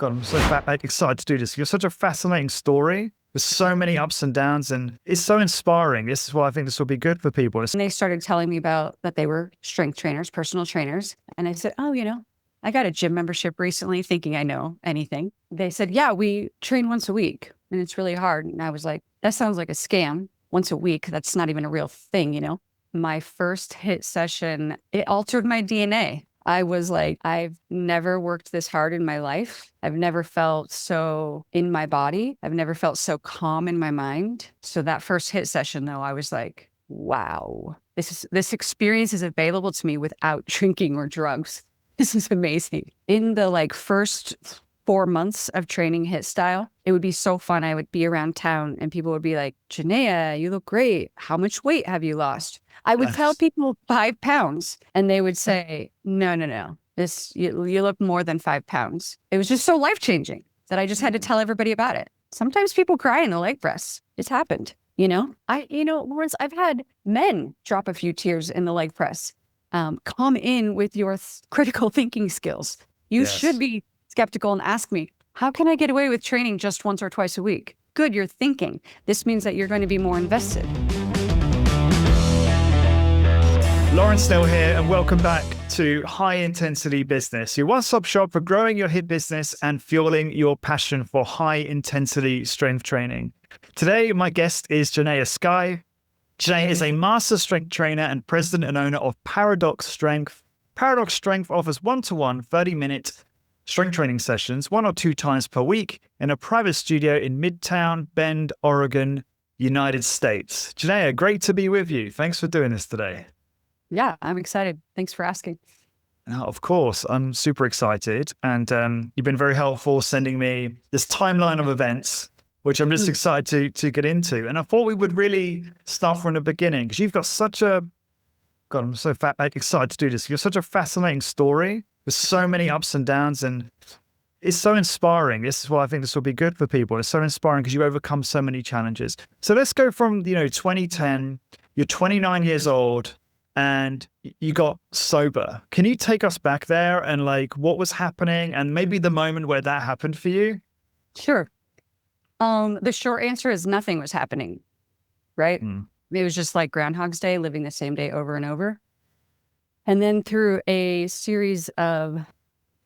God, I'm so excited to do this. You're such a fascinating story with so many ups and downs, and it's so inspiring. This is why I think this will be good for people. And they started telling me about that they were strength trainers, personal trainers. And I said, oh, I got a gym membership recently thinking I know anything. They said, yeah, we train once a week and it's really hard. And I was like, that sounds like a scam. Once a week, that's not even a real thing. My first HIIT session, it altered my DNA. I was like, I've never worked this hard in my life. I've never felt so in my body. I've never felt so calm in my mind. So that first HIIT session, though, I was like, wow, this experience is available to me without drinking or drugs. This is amazing. In the first 4 months of training HIIT style, it would be so fun. I would be around town and people would be like, Janaya, you look great. How much weight have you lost? I would tell people 5 pounds and they would say, no. You look more than 5 pounds. It was just so life-changing that I just had to tell everybody about it. Sometimes people cry in the leg press. It's happened, Lawrence, I've had men drop a few tears in the leg press. Come in with your critical thinking skills. You should be skeptical and ask me, how can I get away with training just once or twice a week? Good, you're thinking. This means that you're going to be more invested. Lawrence Snell here, and welcome back to High Intensity Business, your one-stop shop for growing your HIIT business and fueling your passion for high-intensity strength training. Today, my guest is Janaya Skye. Janaya is a master strength trainer and president and owner of Paradox Strength. Paradox Strength offers one-to-one 30-minute strength training sessions 1 or 2 times per week in a private studio in Midtown Bend, Oregon, United States. Janaya, great to be with you. Thanks for doing this today. Yeah, I'm excited. Thanks for asking. Of course, I'm super excited. And you've been very helpful sending me this timeline of events, which I'm just excited to get into. And I thought we would really start from the beginning because you've got such a, God, I'm so excited to do this. You're such a fascinating story with so many ups and downs, and it's so inspiring. This is why I think this will be good for people. It's so inspiring because you overcome so many challenges. So let's go from, 2010, you're 29 years old, and you got sober. Can you take us back there and what was happening and maybe the moment where that happened for you? Sure. The short answer is nothing was happening, right? It was just like Groundhog's Day, living the same day over and over. And then through a series of,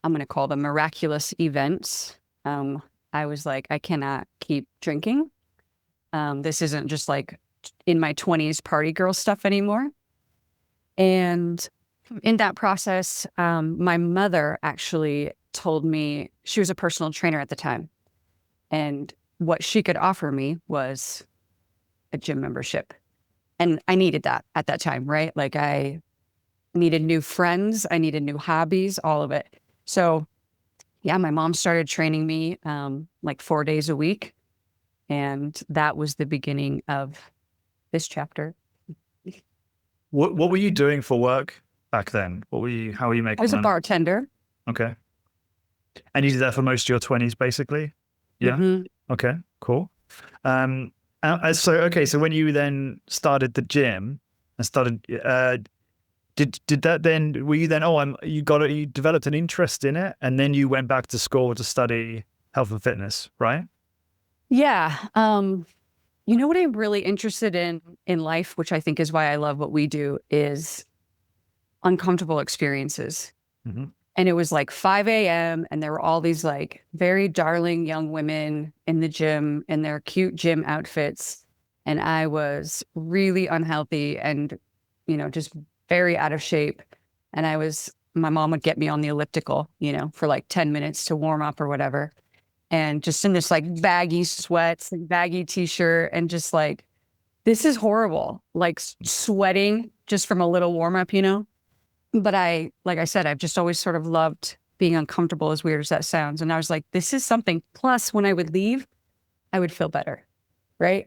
I'm going to call them miraculous events, I was like, I cannot keep drinking. This isn't just in my 20s party girl stuff anymore. And in that process, my mother actually told me, she was a personal trainer at the time, and what she could offer me was a gym membership. And I needed that at that time, right? I needed new friends, I needed new hobbies, all of it. So yeah, my mom started training me 4 days a week. And that was the beginning of this chapter. What were you doing for work back then? How were you making I was money? a bartender. Okay. And you did that for most of your 20s, basically? Yeah? Mm-hmm. Okay, cool. So when you then started the gym and started, did that then, were you then, you developed an interest in it and then you went back to school to study health and fitness, right? Yeah. What I'm really interested in life, which I think is why I love what we do, is uncomfortable experiences. Mm-hmm. And it was 5 a.m. and there were all these very darling young women in the gym in their cute gym outfits. And I was really unhealthy and, just very out of shape. And my mom would get me on the elliptical, for 10 minutes to warm up or whatever. And just in this baggy sweats, baggy t-shirt, and just this is horrible, sweating just from a little warm up, But like I said, I've just always sort of loved being uncomfortable, as weird as that sounds. And I was like, this is something. Plus, when I would leave, I would feel better, right?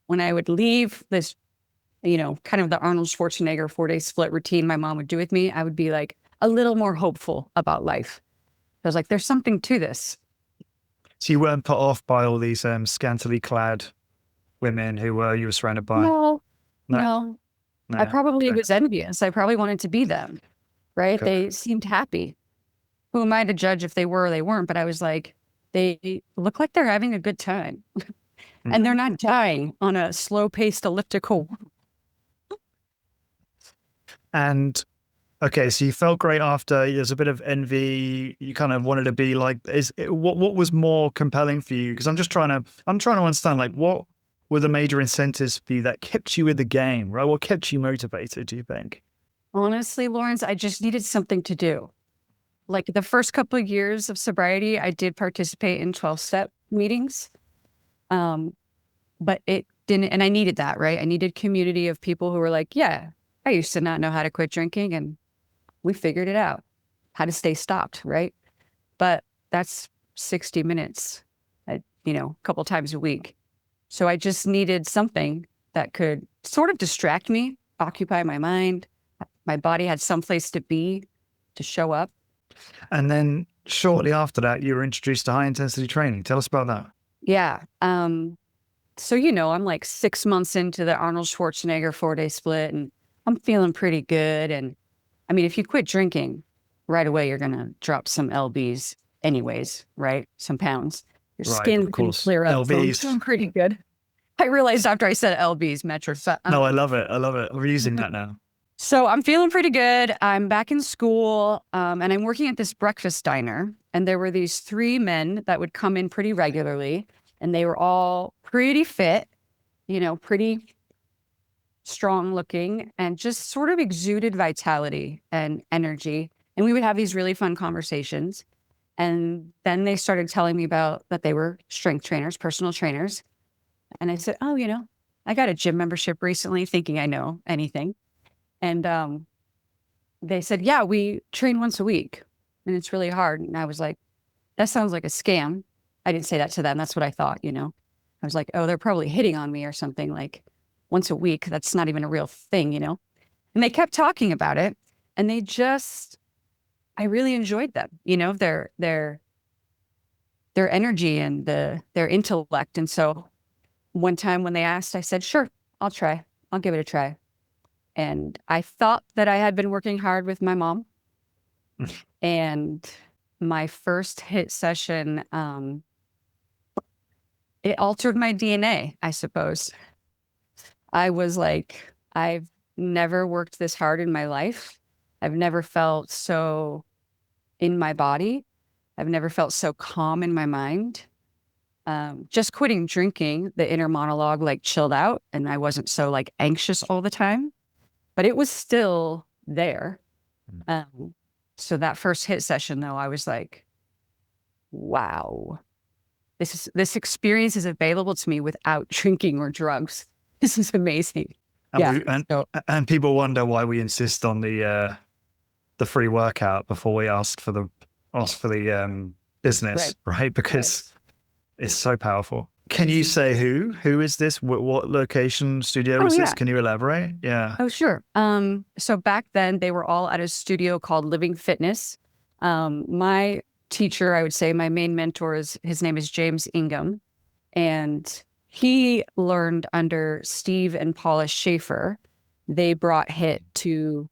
When I would leave this, kind of the Arnold Schwarzenegger 4-day split routine my mom would do with me, I would be a little more hopeful about life. I was like, there's something to this. So you weren't put off by all these scantily clad women you were surrounded by? No. I probably was envious. I probably wanted to be them, right? Okay. They seemed happy. Who am I to judge if they were or they weren't? But I was like, they look like they're having a good time and they're not dying on a slow paced elliptical. And okay, so you felt great after. There's a bit of envy. You kind of wanted to be like, what was more compelling for you? Because I'm trying to understand, like, what were the major incentives for you that kept you in the game, right? What kept you motivated, do you think? Honestly, Lawrence, I just needed something to do. Like the first couple of years of sobriety, I did participate in 12-step meetings. But it didn't, and I needed that, right? I needed community of people who were like, yeah, I used to not know how to quit drinking and we figured it out, how to stay stopped, right? But that's 60 minutes, a couple times a week. So I just needed something that could sort of distract me, occupy my mind. My body had someplace to be, to show up. And then shortly after that, you were introduced to high intensity training. Tell us about that. Yeah. So, I'm like 6 months into the Arnold Schwarzenegger 4-day split and I'm feeling pretty good. And I mean, if you quit drinking right away, you're going to drop some lbs anyways, right? Some pounds. Your skin can clear up. So I'm feeling pretty good. I realized after I said lbs, metrics. No, I love it. I love it. We're using that now. So I'm feeling pretty good. I'm back in school and I'm working at this breakfast diner. And there were these 3 men that would come in pretty regularly. And they were all pretty fit, pretty strong looking and just sort of exuded vitality and energy. And we would have these really fun conversations. And then they started telling me about that they were strength trainers, personal trainers. And I said, oh, I got a gym membership recently thinking I know anything. And they said, yeah, we train once a week and it's really hard. And I was like, that sounds like a scam. I didn't say that to them. That's what I thought, I was like, oh, they're probably hitting on me or something, like once a week. That's not even a real thing, And they kept talking about it and I really enjoyed them, their energy and their intellect. And so one time when they asked, I said, sure, I'll give it a try. And I thought that I had been working hard with my mom. And my first HIIT session, it altered my DNA, I suppose. I was like, I've never worked this hard in my life. I've never felt so in my body. I've never felt so calm in my mind. Just quitting drinking, the inner monologue like chilled out and I wasn't so like anxious all the time, but it was still there. So that first HIIT session though, I was like, wow, this experience is available to me without drinking or drugs. This is amazing. And people wonder why we insist on the free workout before we ask for the business, right? Because it's so powerful. Can you say who is this? What location studio is this? Can you elaborate? Yeah. Oh, sure. So back then they were all at a studio called Living Fitness. My teacher, I would say my main mentor his name is James Ingham. And he learned under Steve and Paula Schaefer. They brought HIIT to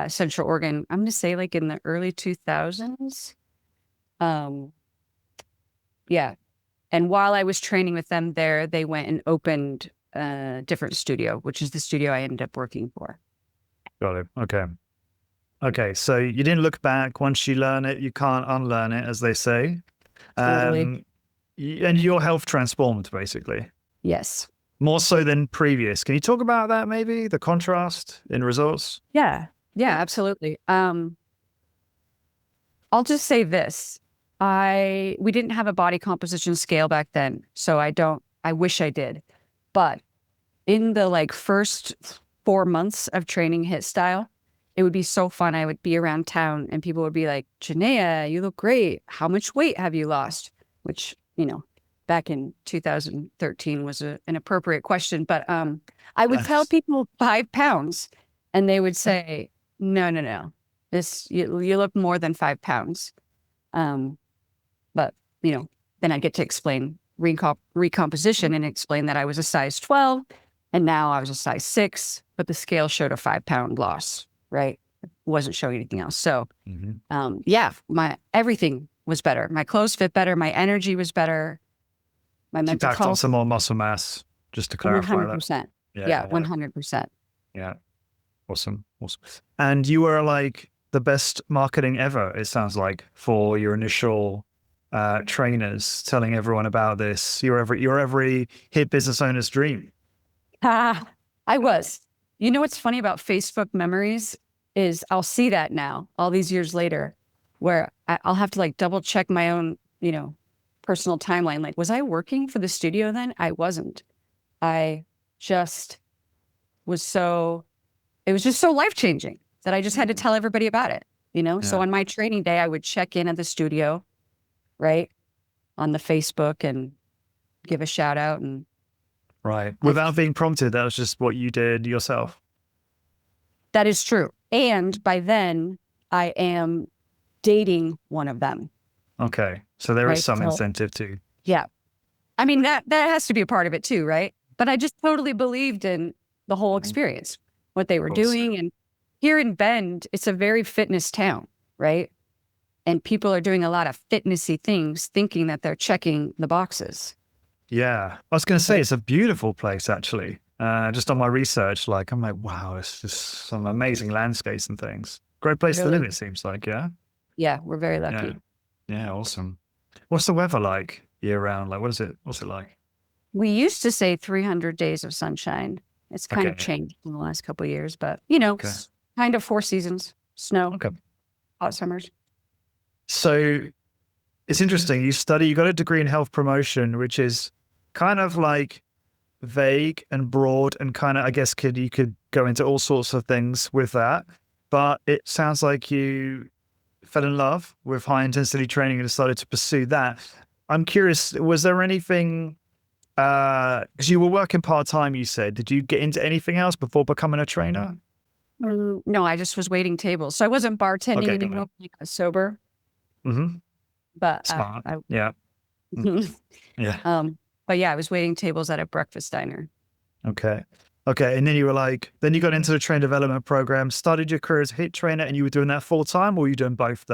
Central Oregon, I'm going to say like in the early 2000s. Yeah. And while I was training with them there, they went and opened a different studio, which is the studio I ended up working for. Got it. Okay. Okay. So you didn't look back. Once you learn it, you can't unlearn it, as they say. Totally. And your health transformed, basically. Yes. More so than previous. Can you talk about that, maybe? The contrast in results? Yeah. Yeah, absolutely. I'll just say this. We didn't have a body composition scale back then, so I wish I did. But in the first 4 months of training HIIT style, it would be so fun. I would be around town and people would be like, Janaya, you look great. How much weight have you lost? Which, back in 2013 was an appropriate question. But I would tell people 5 pounds and they would say, no. You look more than 5 pounds. But, then I get to explain recomposition and explain that I was a size 12 and now I was a size 6, but the scale showed a 5-pound loss, right? It wasn't showing anything else. So, my everything was better. My clothes fit better. My energy was better. My You mental packed on health, some more muscle mass, just to clarify that. 100%. Yeah, Yeah, yeah, 100%. yeah. Awesome. Awesome. And you were like the best marketing ever, it sounds like, for your initial trainers, telling everyone about this. You're every hit business owner's dream. Ah, I was. You know what's funny about Facebook memories is I'll see that now, all these years later, where I'll have to like double check my own, personal timeline. Like, was I working for the studio then? I wasn't. I just was it was just so life-changing that I just had to tell everybody about it, So Yeah. on my training day, I would check in at the studio, right, on the Facebook and give a shout out. And Right. Without being prompted, that was just what you did yourself. that is true. And by then, I am dating one of them, Okay. So there is right? some So, incentive too. yeah. I mean, that has to be a part of it too, right? But I just totally believed in the whole experience, what they were Of course. doing. And here in Bend, it's a very fitness town, right? And people are doing a lot of fitnessy things, thinking that they're checking the boxes. Yeah. I was going to say, it's a beautiful place, actually. Just on my research, like, I'm like, wow, it's just some amazing landscapes and things. Great place to Really? live, it seems like. Yeah. Yeah, we're very lucky. Yeah. Yeah. Awesome. What's the weather like year round? Like, what's it like? We used to say 300 days of sunshine. It's kind of Okay. changed in the last couple of years, but Okay. it's kind of 4 seasons: snow, Okay. hot summers. So it's interesting. You got a degree in health promotion, which is kind of like vague and broad and kind of, I guess, you could go into all sorts of things with that. But it sounds like you fell in love with high intensity training and decided to pursue that. I'm curious, was there anything, because you were working part-time, you said, did you get into anything else before becoming a trainer? No, I just was waiting tables. So I wasn't bartending Okay, got it. anymore. I got sober, Mm-hmm. but Smart. Yeah. Yeah. but yeah, I was waiting tables at a breakfast diner. Okay. Okay. And then then you got into the train development program, started your career as a HIIT trainer, and you were doing that full time, or were you doing both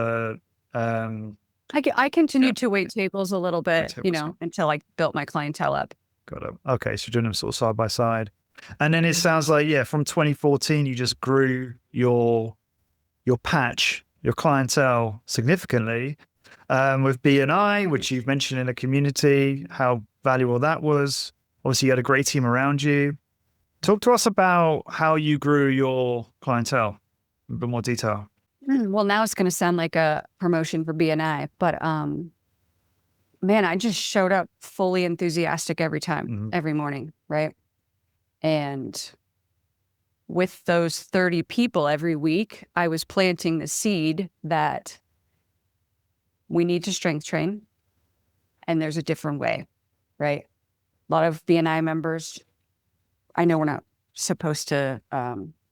I continued to wait tables a little bit, tables. until I built my clientele up. Got it. Okay. So you're doing them sort of side by side. And then it sounds like, yeah, from 2014, you just grew your patch, your clientele significantly, with BNI, which you've mentioned in the community, how valuable that was. Obviously, you had a great team around you. Talk to us about how you grew your clientele in a bit more detail. Well, now it's going to sound like a promotion for BNI, but man, I just showed up fully enthusiastic every time, every morning, right? And with those 30 people every week, I was planting the seed that we need to strength train, and there's a different way, right? A lot of BNI members, I know we're not supposed to,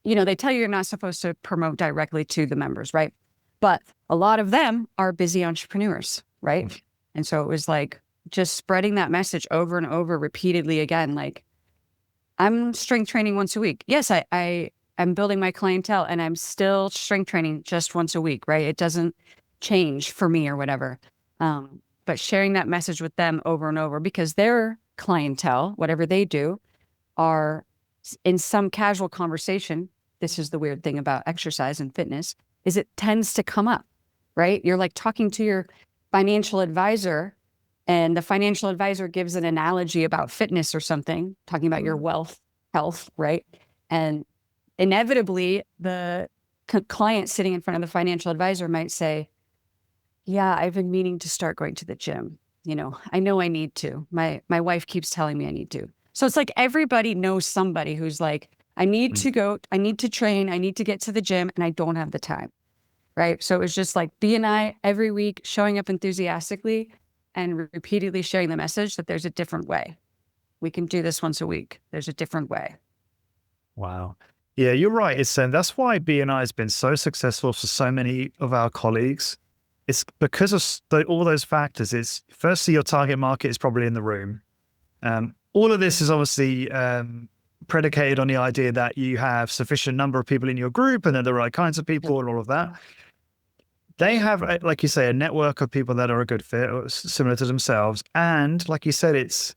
they tell you you're not supposed to promote directly to the members, right? But a lot of them are busy entrepreneurs, right? And so it was like just spreading that message over and over repeatedly again, like, I'm strength training once a week. Yes, I'm building my clientele, and I'm still strength training just once a week, right? It doesn't change for me or whatever. But sharing that message with them over and over, because their clientele, whatever they do, are in some casual conversation. This is the weird thing about exercise and fitness, is it tends to come up, right? You're like talking to your financial advisor, and the financial advisor gives an analogy about fitness or something, talking about your health, right? And inevitably, the client sitting in front of the financial advisor might say, yeah, I've been meaning to start going to the gym. I know I need to. My wife keeps telling me I need to. So it's like everybody knows somebody who's like, I need to go, I need to train, I need to get to the gym, and I don't have the time, right? So it was just like BNI every week, showing up enthusiastically and repeatedly sharing the message that there's a different way. We can do this once a week. There's a different way. Wow. Yeah, you're right. That's why BNI has been so successful for so many of our colleagues. It's because of all those factors. It's firstly, your target market is probably in the room. All of this is obviously predicated on the idea that you have sufficient number of people in your group and they're the right kinds of people and all of that. they have, like you say, a network of people that are a good fit, or similar to themselves. And like you said, it's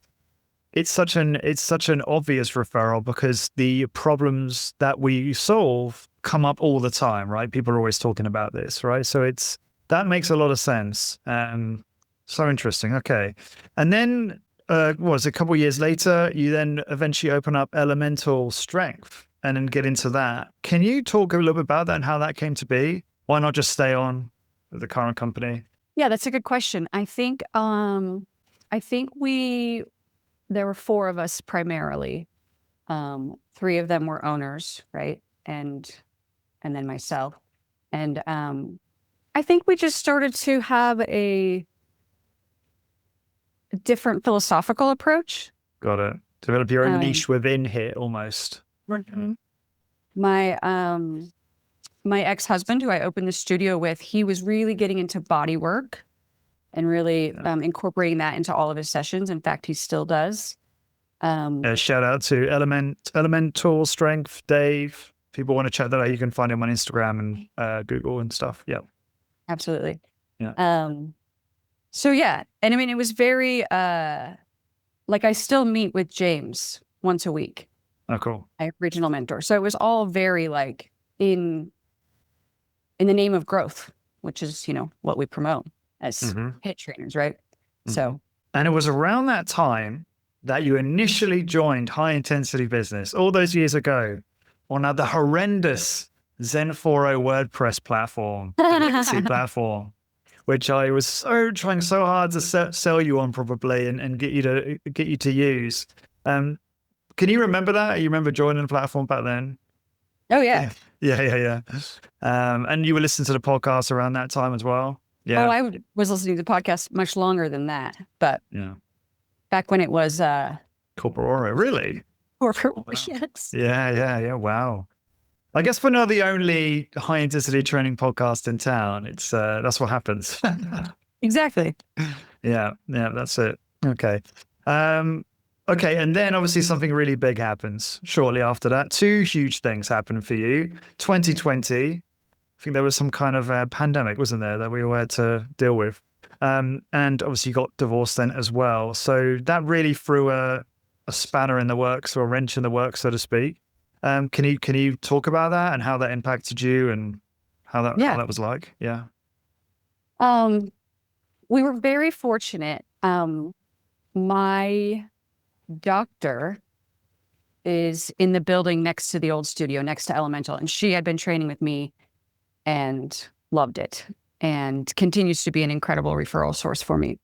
such an obvious referral because the problems that we solve come up all the time, right? People are always talking about this, right? So that makes a lot of sense. So interesting. Okay. And then, what was it, a couple of years later, you then eventually open up Elemental Strength and then get into that. Can you talk a little bit about that and how that came to be? Why not just stay on with the current company? Yeah, that's a good question. I think there were 4 of us primarily. 3 of them were owners, right? And then myself. And I think we just started to have a different philosophical approach. Got it. Develop your own niche within here almost. Mm-hmm. My ex-husband, who I opened the studio with, he was really getting into body work and really incorporating that into all of his sessions. In fact, he still does. Shout out to Elemental Strength, Dave. People want to check that out. You can find him on Instagram and Google and stuff. Yeah. Absolutely. Yeah. So yeah. And I mean, it was very, like I still meet with James once a week. Oh, cool. My original mentor. So it was all very like in the name of growth, which is, what we promote as HIIT trainers, right? Mm-hmm. So. And it was around that time that you initially joined high intensity business all those years ago on the horrendous Zen 4.0 WordPress platform, the legacy platform, which I was trying so hard to sell you on probably and get you to use. Can you remember that? You remember joining the platform back then? Oh yeah. Yeah. And you were listening to the podcast around that time as well? Yeah. Oh, I was listening to the podcast much longer than that, but yeah, back when it was Corporora, really? Corporate, Wow. yes. Yeah. Wow. I guess we're not the only high intensity training podcast in town. It's that's what happens. Exactly. Yeah, that's it. Okay. Okay, and then obviously something really big happens shortly after that. 2 huge things happen for you. 2020, I think there was some kind of pandemic, wasn't there, that we all had to deal with. And obviously you got divorced then as well. So that really threw a spanner in the works, or a wrench in the works, so to speak. Can you talk about that and how that impacted you and how that was like? Yeah. We were very fortunate. My doctor is in the building next to the old studio, next to Elemental, and she had been training with me and loved it and continues to be an incredible referral source for me.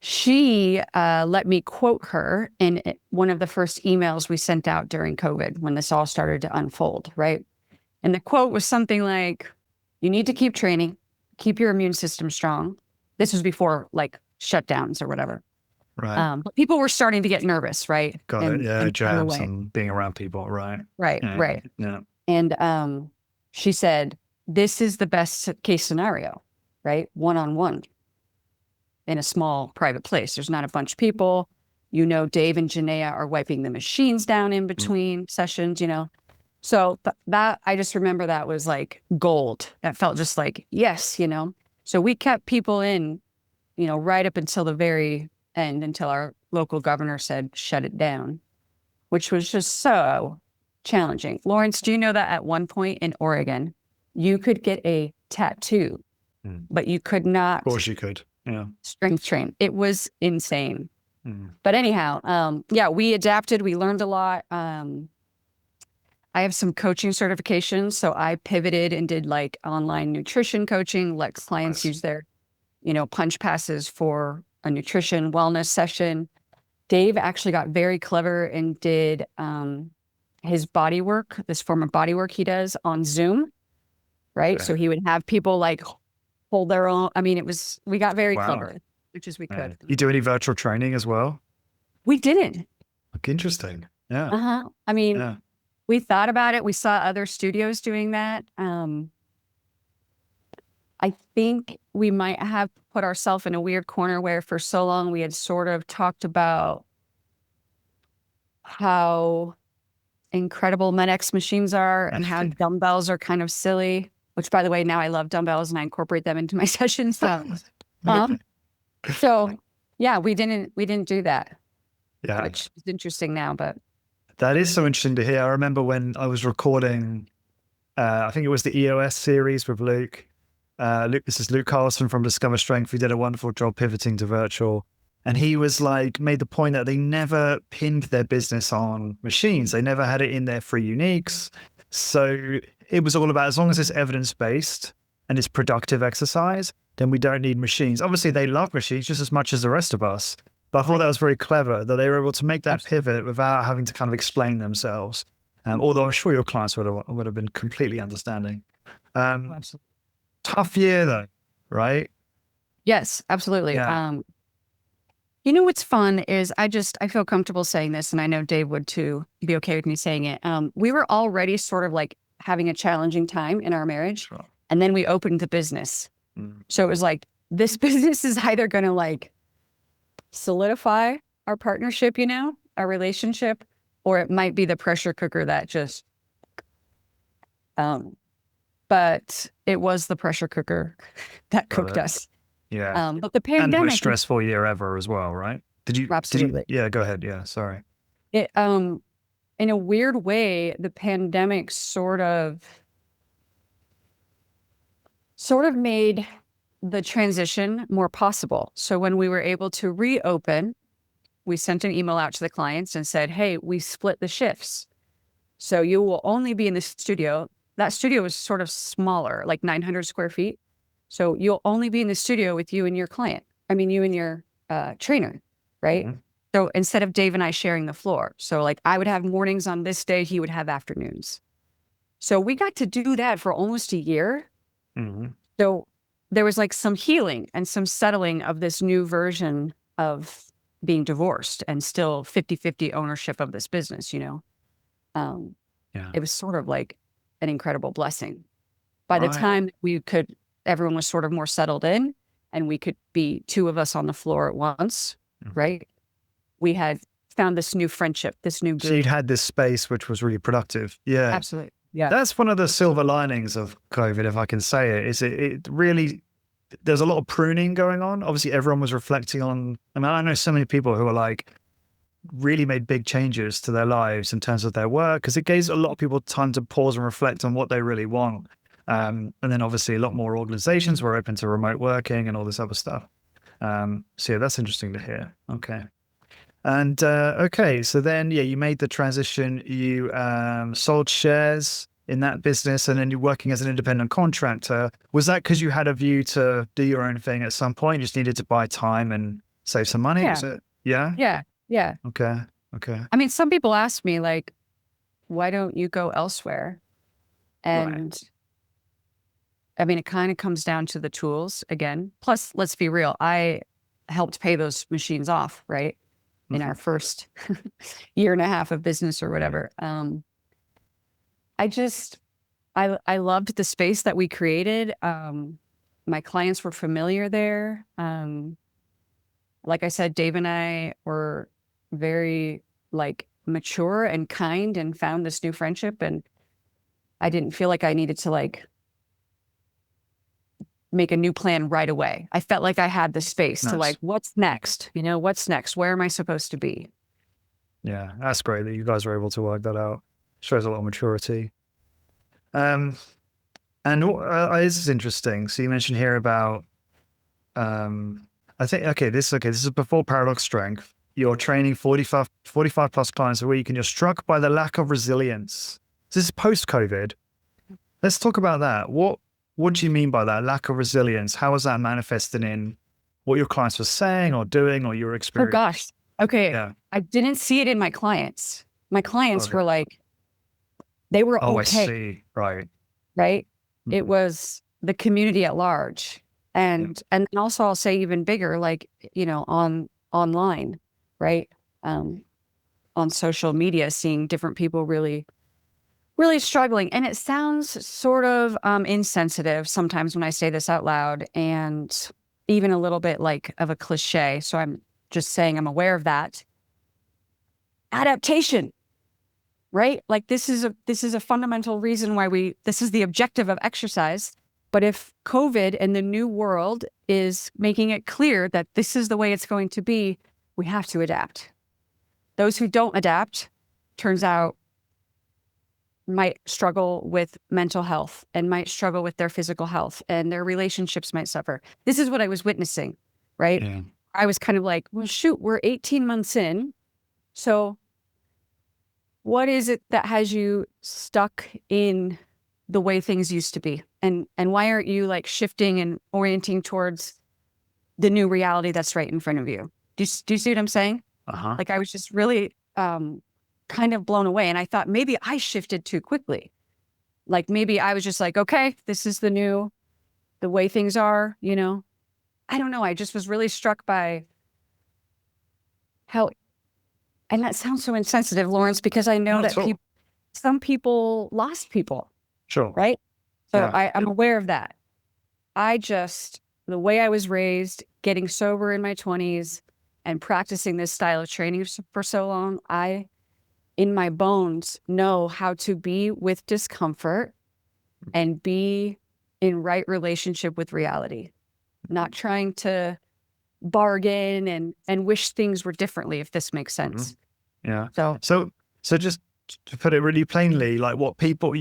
She let me quote her in one of the first emails we sent out during COVID when this all started to unfold, right? And the quote was something like, "You need to keep training, keep your immune system strong." This was before like shutdowns or whatever. Right. But people were starting to get nervous, right? Got it. Yeah, jabs and being around people, right? Right. Yeah. And she said, "This is the best case scenario, right? One-on-one in a small private place. There's not a bunch of people. Dave and Janaya are wiping the machines down in between sessions, So that, I just remember that was like gold. That felt just like, yes, So we kept people in, right up until the very end, until our local governor said, shut it down, which was just so challenging. Lawrence, do you know that at one point in Oregon, you could get a tattoo, but you could not. Of course you could. Yeah. Strength train. It was insane. But anyhow, we adapted. We learned a lot. I have some coaching certifications. So I pivoted and did like online nutrition coaching, let clients use their, punch passes for a nutrition wellness session. Dave actually got very clever and did his body work, this form of body work he does on Zoom, right? Okay. So he would have people like hold their own. I mean, we got very clever, which is we could. You do any virtual training as well? We didn't. Okay, interesting. Yeah. I mean, we thought about it. We saw other studios doing that. I think we might have put ourselves in a weird corner where for so long we had sort of talked about how incredible MedX machines are and how dumbbells are kind of silly. which by the way, now I love dumbbells and I incorporate them into my sessions. So yeah, we didn't do that, Yeah. which is interesting now, but That is so interesting to hear. I remember when I was recording, I think it was the EOS series with Luke. This is Luke Carlson from Discover Strength, who did a wonderful job pivoting to virtual. And he was like, made the point that they never pinned their business on machines. They never had it in their free uniques. So it was all about, as long as it's evidence-based and it's productive exercise, then we don't need machines. Obviously, they love machines just as much as the rest of us. But I thought that was very clever that they were able to make that pivot without having to kind of explain themselves. Although I'm sure your clients would have been completely understanding. absolutely. Tough year though, right? Yes, absolutely. Yeah. You know what's fun is I feel comfortable saying this, and I know Dave would too, be okay with me saying it. We were already sort of like having a challenging time in our marriage, Sure. and then we opened the business. So it was like, this business is either going to like solidify our partnership, our relationship, or it might be the pressure cooker that just, but it was the pressure cooker that cooked us. Yeah. But the And pandemic, most stressful year ever as well, right? absolutely. Yeah, go ahead. Yeah, sorry. It, in a weird way, the pandemic sort of made the transition more possible. So when we were able to reopen, we sent an email out to the clients and said, hey, we split the shifts. So you will only be in the studio. That studio was sort of smaller, like 900 square feet. So you'll only be in the studio with you and your client. I mean, you and your trainer, right? Mm-hmm. So instead of Dave and I sharing the floor. So like I would have mornings on this day, he would have afternoons. So we got to do that for almost a year. Mm-hmm. So there was like some healing and some settling of this new version of being divorced and still 50-50 ownership of this business, Yeah. It was sort of like an incredible blessing. By the Right. time everyone was sort of more settled in and we could be two of us on the floor at once, right? We had found this new friendship, this new So group. you'd had this space which was really productive. Yeah. Absolutely. Yeah. That's one of the silver linings of COVID, if I can say it, is it really, there's a lot of pruning going on. Obviously, everyone was reflecting on, I know so many people who are like, really made big changes to their lives in terms of their work, because it gives a lot of people time to pause and reflect on what they really want. And then obviously a lot more organizations were open to remote working and all this other stuff. So yeah, that's interesting to hear. Okay. And okay, so then, yeah, you made the transition, you sold shares in that business, and then you're working as an independent contractor. Was that because you had a view to do your own thing at some point? You just needed to buy time and save some money? Yeah. Was it? Yeah? Yeah. Yeah. Okay. I mean, some people ask me like, why don't you go elsewhere? And I mean, it kind of comes down to the tools again. Plus, let's be real, I helped pay those machines off, right? In our first year and a half of business or whatever. I loved the space that we created. My clients were familiar there. Like I said, Dave and I were very like mature and kind and found this new friendship. And I didn't feel like I needed to like make a new plan right away. I felt like I had the space to like, what's next? What's next? Where am I supposed to be? Yeah, that's great that you guys were able to work that out. Shows a lot of maturity. And this is interesting. So you mentioned here about, I think, this is before Paradox Strength. You're training 45 plus clients a week, and you're struck by the lack of resilience. This is post-COVID. Let's talk about that. What do you mean by that? Lack of resilience? How is that manifesting in what your clients were saying or doing or your experience? Oh gosh. Okay. Yeah. I didn't see it in my clients. My clients were like, they were okay. I see. Right. Right. Mm-hmm. It was the community at large. And also I'll say even bigger, like, online, right? On social media, seeing different people really struggling. And it sounds sort of insensitive sometimes when I say this out loud, and even a little bit like of a cliche. So I'm just saying I'm aware of that. Adaptation. right? Like this is a fundamental reason why this is the objective of exercise. But if COVID and the new world is making it clear that this is the way it's going to be, we have to adapt. Those who don't adapt, turns out, might struggle with mental health and might struggle with their physical health, and their relationships might suffer. This is what I was witnessing, right? Yeah. I was kind of like, well, shoot, we're 18 months in. So what is it that has you stuck in the way things used to be? And why aren't you like shifting and orienting towards the new reality that's right in front of you? Do you see what I'm saying? Uh-huh. Like I was just really kind of blown away. And I thought maybe I shifted too quickly. Like maybe I was just like, okay, this is the way things are, you know? I don't know. I just was really struck by how, and that sounds so insensitive, Lawrence, because I know Not that at all. some people lost people, Sure. right? So Yeah. I'm aware of that. The way I was raised, getting sober in my 20s and practicing this style of training for so long, I, in my bones, know how to be with discomfort and be in right relationship with reality, not trying to bargain and wish things were differently, if this makes sense. Yeah. So So just to put it really plainly, like what people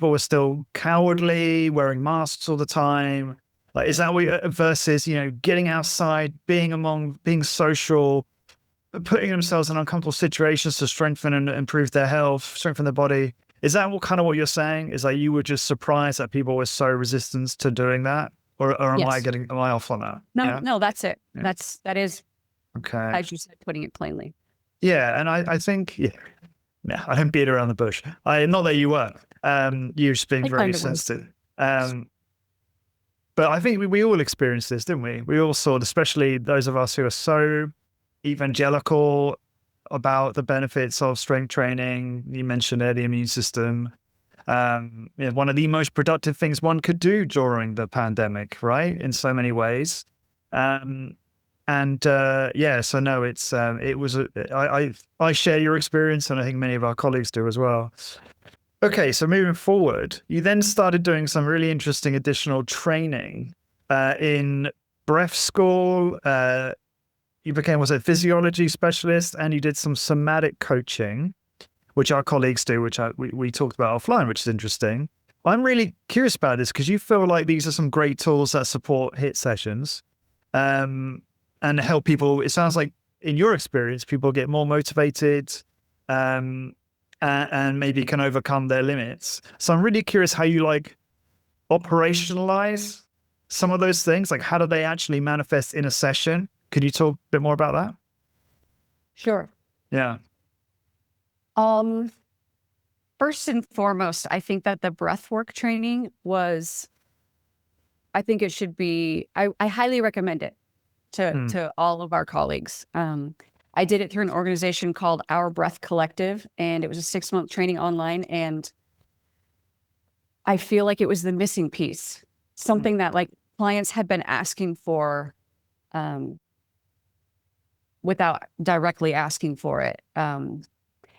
were still cowardly, wearing masks all the time. Like, is that what versus, getting outside, being social, putting themselves in uncomfortable situations to strengthen and improve their health, strengthen their body. Is that what you're saying? Is like you were just surprised that people were so resistant to doing that? Or am yes. am I off on that? No, that's it. Yeah. That is, Okay. as you said, putting it plainly. Yeah. And I think, I don't beat around the bush. Not that you were. You're just being very sensitive. But I think we all experienced this, didn't we? We all saw it, especially those of us who are so evangelical about the benefits of strength training. You mentioned it, the immune system. One of the most productive things one could do during the pandemic, right? In so many ways. So no, I share your experience, and I think many of our colleagues do as well. Okay, so moving forward, you then started doing some really interesting additional training in breath school. You became, was a physiology specialist, and you did some somatic coaching, which our colleagues do, which we talked about offline, which is interesting. I'm really curious about this because you feel like these are some great tools that support HIIT sessions and help people. It sounds like in your experience, people get more motivated and maybe can overcome their limits. So I'm really curious how you operationalize some of those things. Like, how do they actually manifest in a session? Could you talk a bit more about that? Sure. Yeah. First and foremost, I think that the breathwork training I think it should be, I highly recommend it to all of our colleagues. I did it through an organization called Our Breath Collective, and it was a 6-month training online. And I feel like it was the missing piece, something that like clients had been asking for without directly asking for it. And,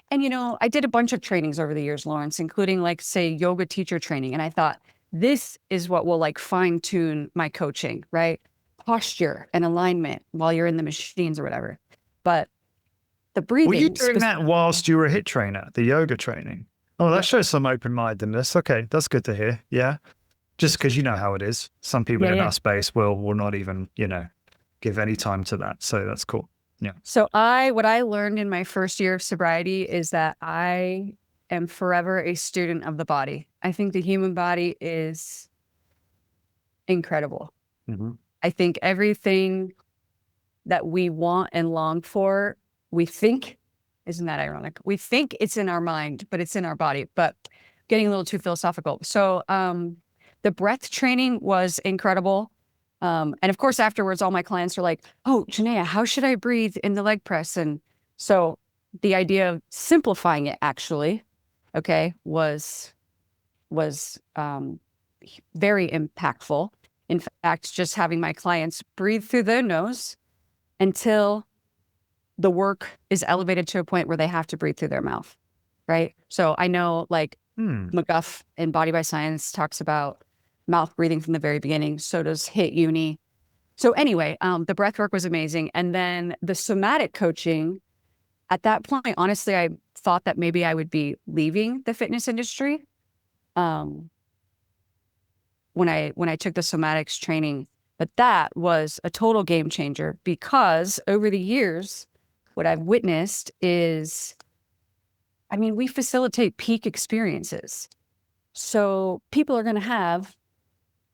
I did a bunch of trainings over the years, Lawrence, including say yoga teacher training. And I thought, this is what will fine tune my coaching, right? Posture and alignment while you're in the machines or whatever. But the breathing. Were you doing that whilst you were a HIIT trainer, the yoga training? Oh, that shows some open-mindedness. Okay, that's good to hear. Yeah. Just because you know how it is. Some people in our space will not even, give any time to that. So that's cool. Yeah. So what I learned in my first year of sobriety is that I am forever a student of the body. I think the human body is incredible. Mm-hmm. I think everything that we want and long for, we think, isn't that ironic? We think it's in our mind, but it's in our body. But getting a little too philosophical. So the breath training was incredible. And of course, afterwards, all my clients are like, oh, Janaya, how should I breathe in the leg press? And so the idea of simplifying it actually, was very impactful. In fact, just having my clients breathe through their nose until the work is elevated to a point where they have to breathe through their mouth. right? So I know like Hmm. McGuff in Body by Science talks about mouth breathing from the very beginning. So does HIT Uni. So anyway, the breath work was amazing. And then the somatic coaching, at that point, honestly, I thought that maybe I would be leaving the fitness industry. When I took the somatics training, but that was a total game changer because over the years, what I've witnessed is, I mean, we facilitate peak experiences. So people are going to have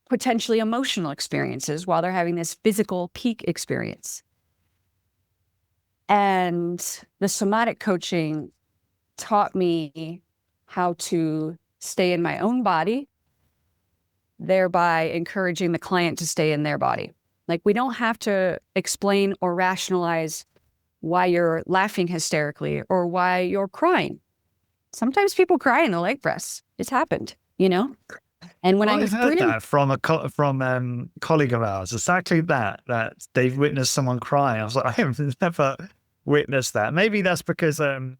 potentially emotional experiences while they're having this physical peak experience. And the somatic coaching taught me how to stay in my own body, thereby encouraging the client to stay in their body. Like, we don't have to explain or rationalize why you're laughing hysterically or why you're crying. Sometimes people cry in the leg press. It's happened, you know? And when I I've was heard bringing, that from a colleague of ours, exactly that they've witnessed someone cry. I was like, I have never witnessed that. Maybe that's because I'm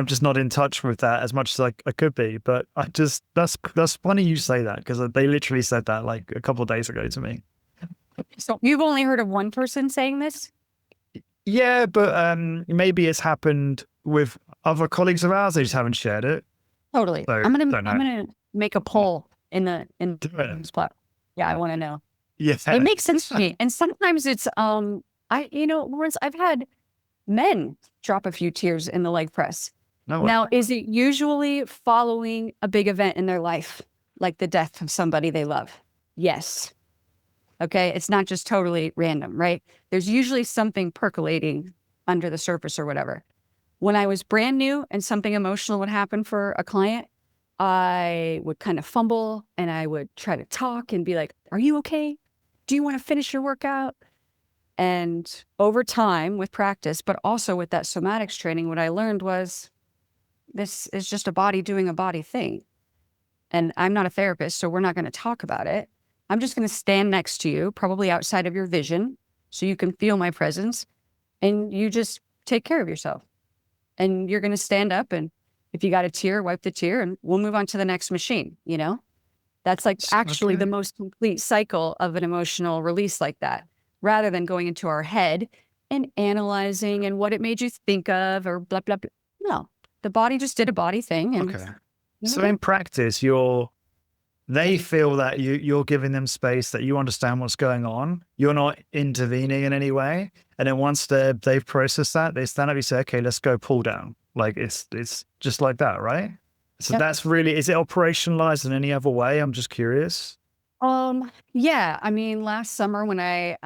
just not in touch with that as much as I could be. But that's funny you say that, because they literally said that like a couple of days ago to me. so you've only heard of one person saying this? Yeah, but maybe it's happened with other colleagues of ours. They just haven't shared it. Totally. So I'm don't know. gonna make a poll in Do it. this platform. Yeah, I want to know. Yeah. It makes sense to me. And sometimes it's Lawrence, I've had men drop a few tears in the leg press. No way. Now, is it usually following a big event in their life, like the death of somebody they love? Yes. Okay. It's not just totally random, right? There's usually something percolating under the surface or whatever. When I was brand new and something emotional would happen for a client, I would kind of fumble and I would try to talk and be like, are you okay? Do you want to finish your workout? And over time with practice, but also with that somatics training, what I learned was this is just a body doing a body thing. And I'm not a therapist, so we're not going to talk about it. I'm just going to stand next to you, probably outside of your vision, so you can feel my presence, and you just take care of yourself. And you're going to stand up, and if you got a tear, wipe the tear, and we'll move on to the next machine, you know? That's like actually the most complete cycle of an emotional release like that, rather than going into our head and analyzing and what it made you think of or blah, blah, blah. No, the body just did a body thing. And Okay. So in practice, they feel that you're giving them space, that you understand what's going on. You're not intervening in any way. And then once they've processed that, they stand up, you say, okay, let's go pull down. Like it's just like that, right? So that's really, is it operationalized in any other way? I'm just curious. Yeah. I mean, last summer when I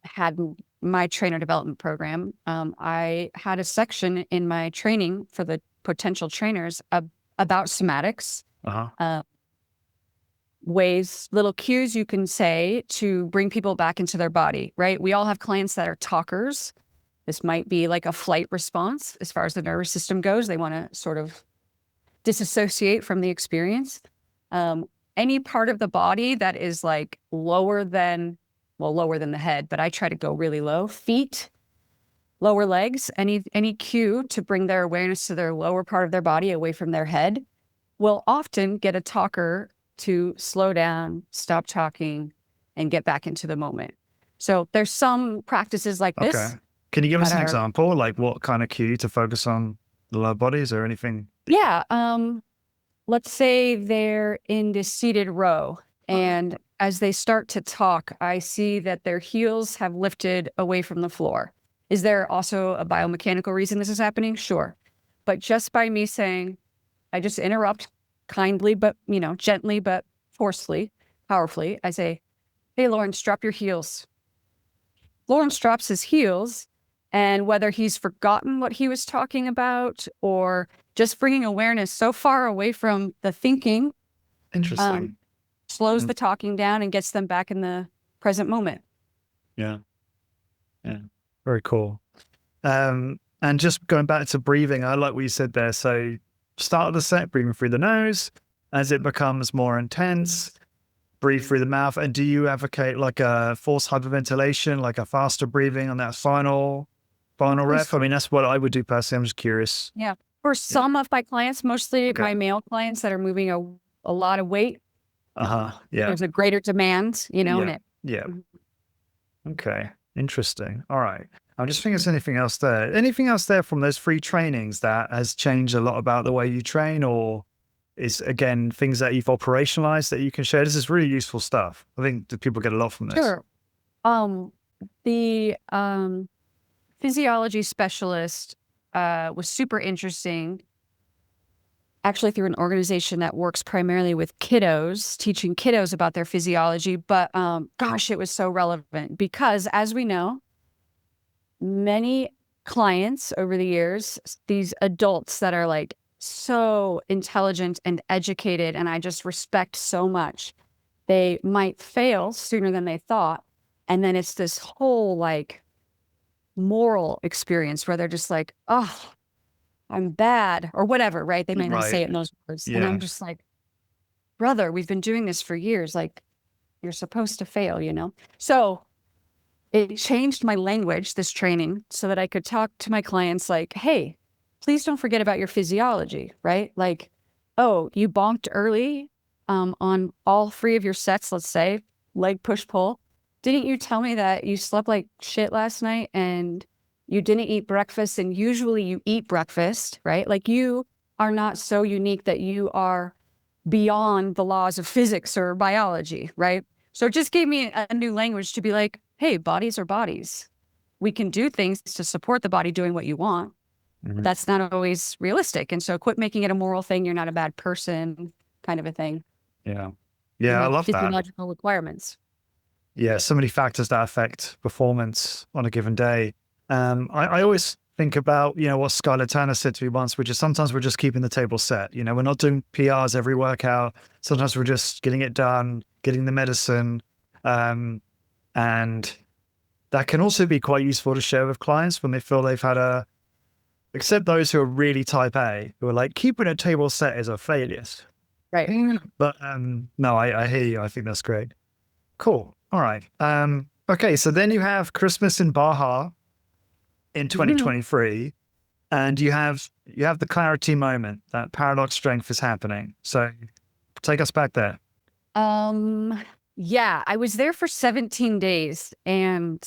had my trainer development program, I had a section in my training for the potential trainers about somatics. Ways, little cues you can say to bring people back into their body, right? We all have clients that are talkers. This might be like a flight response as far as the nervous system goes. They want to sort of disassociate from the experience. Any part of the body that is like lower than the head, but I try to go really low. Feet, lower legs, any cue to bring their awareness to their lower part of their body away from their head will often get a talker to slow down, stop talking, and get back into the moment. So there's some practices like this. Okay. Can you give us an example? Like what kind of cue to focus on the lower bodies or anything? Yeah. Let's say they're in this seated row, and as they start to talk, I see that their heels have lifted away from the floor. Is there also a biomechanical reason this is happening? Sure. But just by me saying, I just interrupt kindly, but, gently, but forcefully, powerfully. I say, hey, Lawrence, drop your heels. Lawrence drops his heels, and whether he's forgotten what he was talking about or just bringing awareness so far away from the thinking, Interesting. slows the talking down and gets them back in the present moment. Yeah. Very cool. And just going back to breathing, I like what you said there. So start of the set, breathing through the nose. As it becomes more intense, breathe through the mouth. And do you advocate like a forced hyperventilation, like a faster breathing on that final ref? I mean, that's what I would do personally. I'm just curious. Yeah. For some of my clients, mostly Okay. my male clients that are moving a lot of weight, Yeah. there's a greater demand, you know, and Yeah. it. Yeah. Okay. Interesting. All right. I'm just thinking, is anything else there? Anything else there from those free trainings that has changed a lot about the way you train, or is again things that you've operationalized that you can share? This is really useful stuff. I think that people get a lot from this. Sure. The physiology specialist was super interesting, actually through an organization that works primarily with kiddos, teaching kiddos about their physiology. But gosh, it was so relevant because, as we know, many clients over the years, these adults that are like so intelligent and educated, and I just respect so much, they might fail sooner than they thought. And then it's this whole like moral experience where they're just like, oh, I'm bad or whatever, right? They might not say Right. it in those words. And Yeah. I'm just like, brother, we've been doing this for years. Like, you're supposed to fail, you know? So it changed my language, this training, so that I could talk to my clients like, hey, please don't forget about your physiology, right? Like, oh, you bonked early on all 3 of your sets, let's say, leg push pull. Didn't you tell me that you slept like shit last night and you didn't eat breakfast, and usually you eat breakfast, right? Like, you are not so unique that you are beyond the laws of physics or biology, right? So it just gave me a new language to be like, hey, bodies are bodies. We can do things to support the body doing what you want, but that's not always realistic. And so quit making it a moral thing. You're not a bad person, kind of a thing. Yeah. And Yeah. I like love that. physiological requirements. Yeah. So many factors that affect performance on a given day. I always think about, what Skylar Tanner said to me once, which is sometimes we're just keeping the table set. We're not doing PRs every workout. Sometimes we're just getting it done, getting the medicine. And that can also be quite useful to share with clients when they feel they've had except those who are really type A, who are like, keeping a table set is a failure. Right. But no, I hear you. I think that's great. Cool. All right. Okay. So then you have Christmas in Baja in 2023, and you have the clarity moment that paradox strength is happening. So take us back there. Yeah, I was there for 17 days and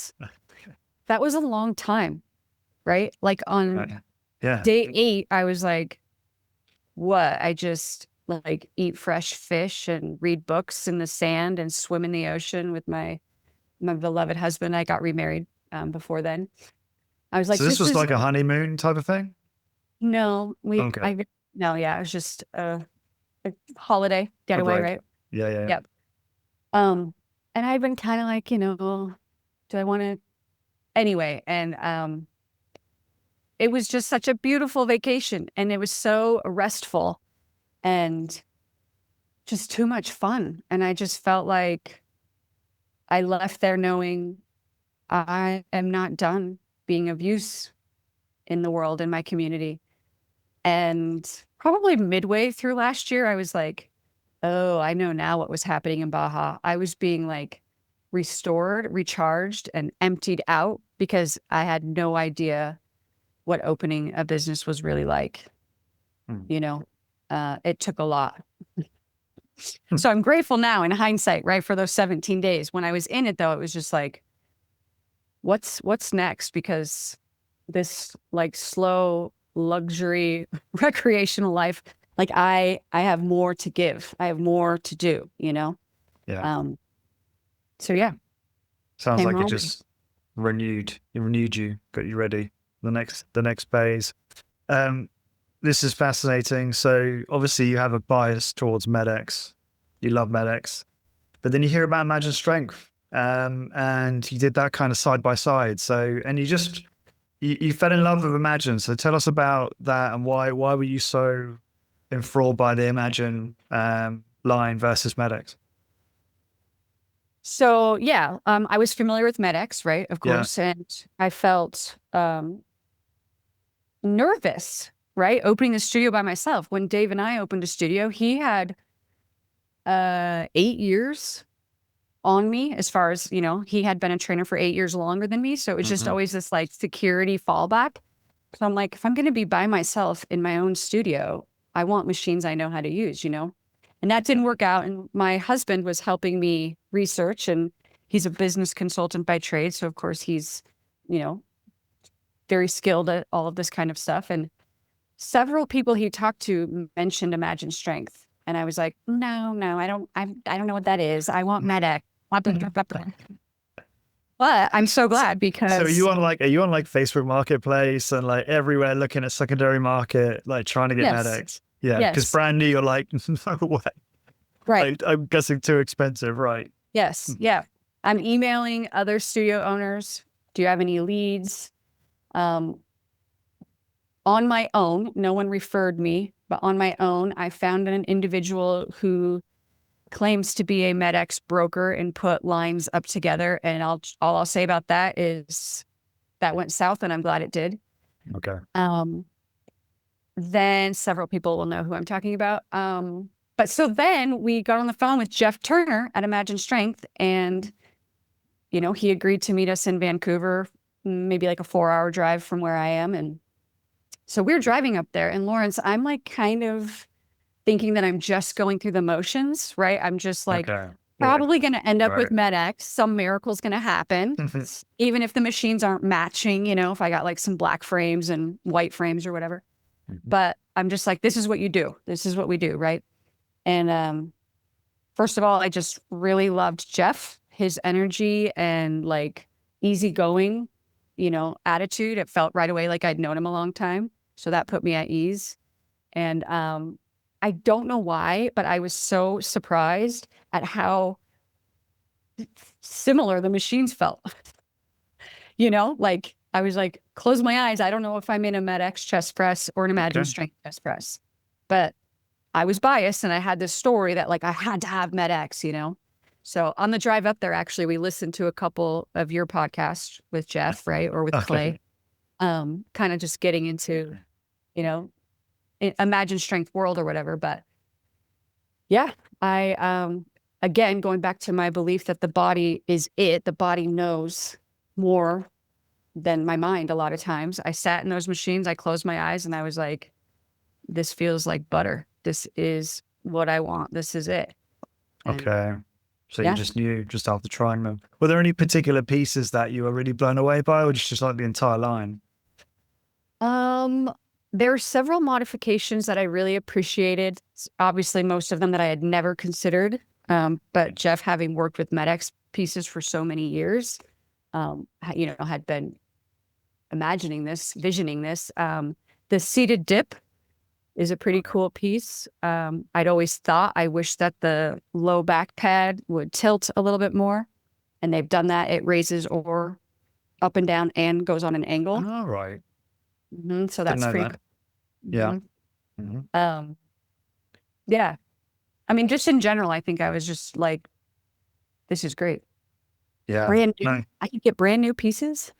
that was a long time, right? Like on Yeah. day 8, I was like, what? I just like eat fresh fish and read books in the sand and swim in the ocean with my beloved husband. I got remarried before then. I was like, So this was is like a honeymoon type of thing? no, Okay. no, yeah, it was just a holiday getaway, break. right? Yeah. Yep. And I've been kind of like, do I want to anyway? And it was just such a beautiful vacation, and it was so restful and just too much fun. And I just felt like I left there knowing I am not done being of use in the world, in my community. And probably midway through last year, I was like, oh, I know now what was happening in Baja. I was being like restored, recharged, and emptied out because I had no idea what opening a business was really like. It took a lot. So I'm grateful now in hindsight, right? For those 17 days. When I was in it though, it was just like, what's next? Because this like slow luxury recreational life, like I have more to give. I have more to do, Yeah. So yeah. Sounds Came like it home. just renewed you, got you ready the next phase. This is fascinating. So obviously you have a bias towards MedX. You love MedX, but then you hear about Imagine Strength, and you did that kind of side by side. So, and you fell in love with Imagine. So tell us about that and why were you so enthralled by the Imagine line versus MedX? So yeah, I was familiar with MedX, right? Of Yeah. course. And I felt nervous, right? Opening the studio by myself. When Dave and I opened a studio, he had 8 years on me as far as, he had been a trainer for 8 years longer than me. So it was just always this like security fallback. So I'm like, if I'm going to be by myself in my own studio, I want machines I know how to use, And that didn't work out. And my husband was helping me research, and he's a business consultant by trade. So of course he's, very skilled at all of this kind of stuff. And several people he talked to mentioned Imagine Strength. And I was like, no, I don't know what that is. I want MedX. But I'm so glad because. So are you on like Facebook Marketplace and like everywhere looking at secondary market, like trying to get MedX? Yeah. Because brand new, you're like, no way. Right. I'm guessing too expensive, right? Yes. Yeah. I'm emailing other studio owners. Do you have any leads? On my own, no one referred me, but on my own, I found an individual who claims to be a MedX broker and put lines up together. And all I'll say about that is that went south, and I'm glad it did. Okay. Then several people will know who I'm talking about. But so then we got on the phone with Jeff Turner at Imagine Strength, and he agreed to meet us in Vancouver, maybe like a 4-hour drive from where I am. And so we're driving up there, and Lawrence, I'm like kind of thinking that I'm just going through the motions, right? I'm just like probably going to end up with MedX. Some miracle's going to happen, even if the machines aren't matching, if I got like some black frames and white frames or whatever. But I'm just like, this is what you do. This is what we do, right? And first of all, I just really loved Jeff, his energy and like easygoing, attitude. It felt right away like I'd known him a long time. So that put me at ease. And I don't know why, but I was so surprised at how similar the machines felt. Like I was like, close my eyes. I don't know if I'm in a MedX chest press or an Imagine Strength chest press, but I was biased and I had this story that like I had to have MedX, So on the drive up there, actually, we listened to a couple of your podcasts with Jeff, right? Or with Clay, kind of just getting into, Imagine Strength world or whatever. But yeah, I, again, going back to my belief that the body is the body knows more than my mind a lot of times. I sat in those machines, I closed my eyes, and I was like, this feels like butter. This is what I want. This is it. And okay. So you just knew just after trying them. Were there any particular pieces that you were really blown away by, or just like the entire line? There are several modifications that I really appreciated. Obviously, most of them that I had never considered. But Jeff, having worked with MedX pieces for so many years, had been imagining this, visioning this. The seated dip is a pretty cool piece. I'd always thought, I wish that the low back pad would tilt a little bit more. And they've done that. It raises or up and down and goes on an angle. Oh, right. So that's pretty cool. Yeah. Yeah. I mean, just in general, I think I was just like, this is great. Yeah. Brand new. I can get brand new pieces.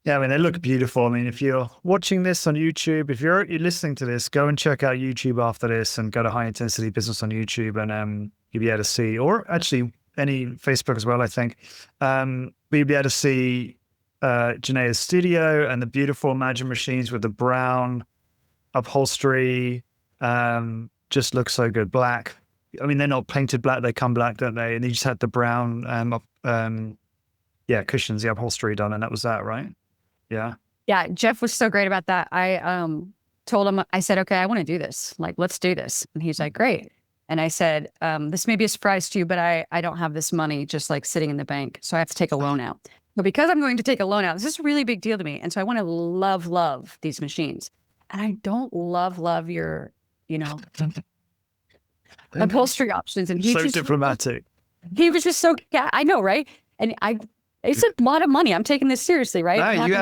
Yeah, I mean, they look beautiful. I mean, if you're watching this on YouTube, if you're listening to this, go and check out YouTube after this and go to High Intensity Business on YouTube, and you'll be able to see, or actually any Facebook as well, I think. You'll be able to see Janaya's studio and the beautiful Imagine machines with the brown upholstery. Just looks so good. Black. I mean, they're not painted black, they come black, don't they? And they just had the brown cushions, the upholstery done, and that was that, right? Yeah. Yeah. Jeff was so great about that. I told him, I said, okay, I want to do this. Like, let's do this. And he's like, great. And I said, this may be a surprise to you, but I don't have this money just like sitting in the bank. So I have to take a loan out. But because I'm going to take a loan out, this is a really big deal to me. And so I want to love these machines. And I don't love your, upholstery options. And he's so diplomatic. He was just so, I know, right? And it's a lot of money. I'm taking this seriously, right? No, you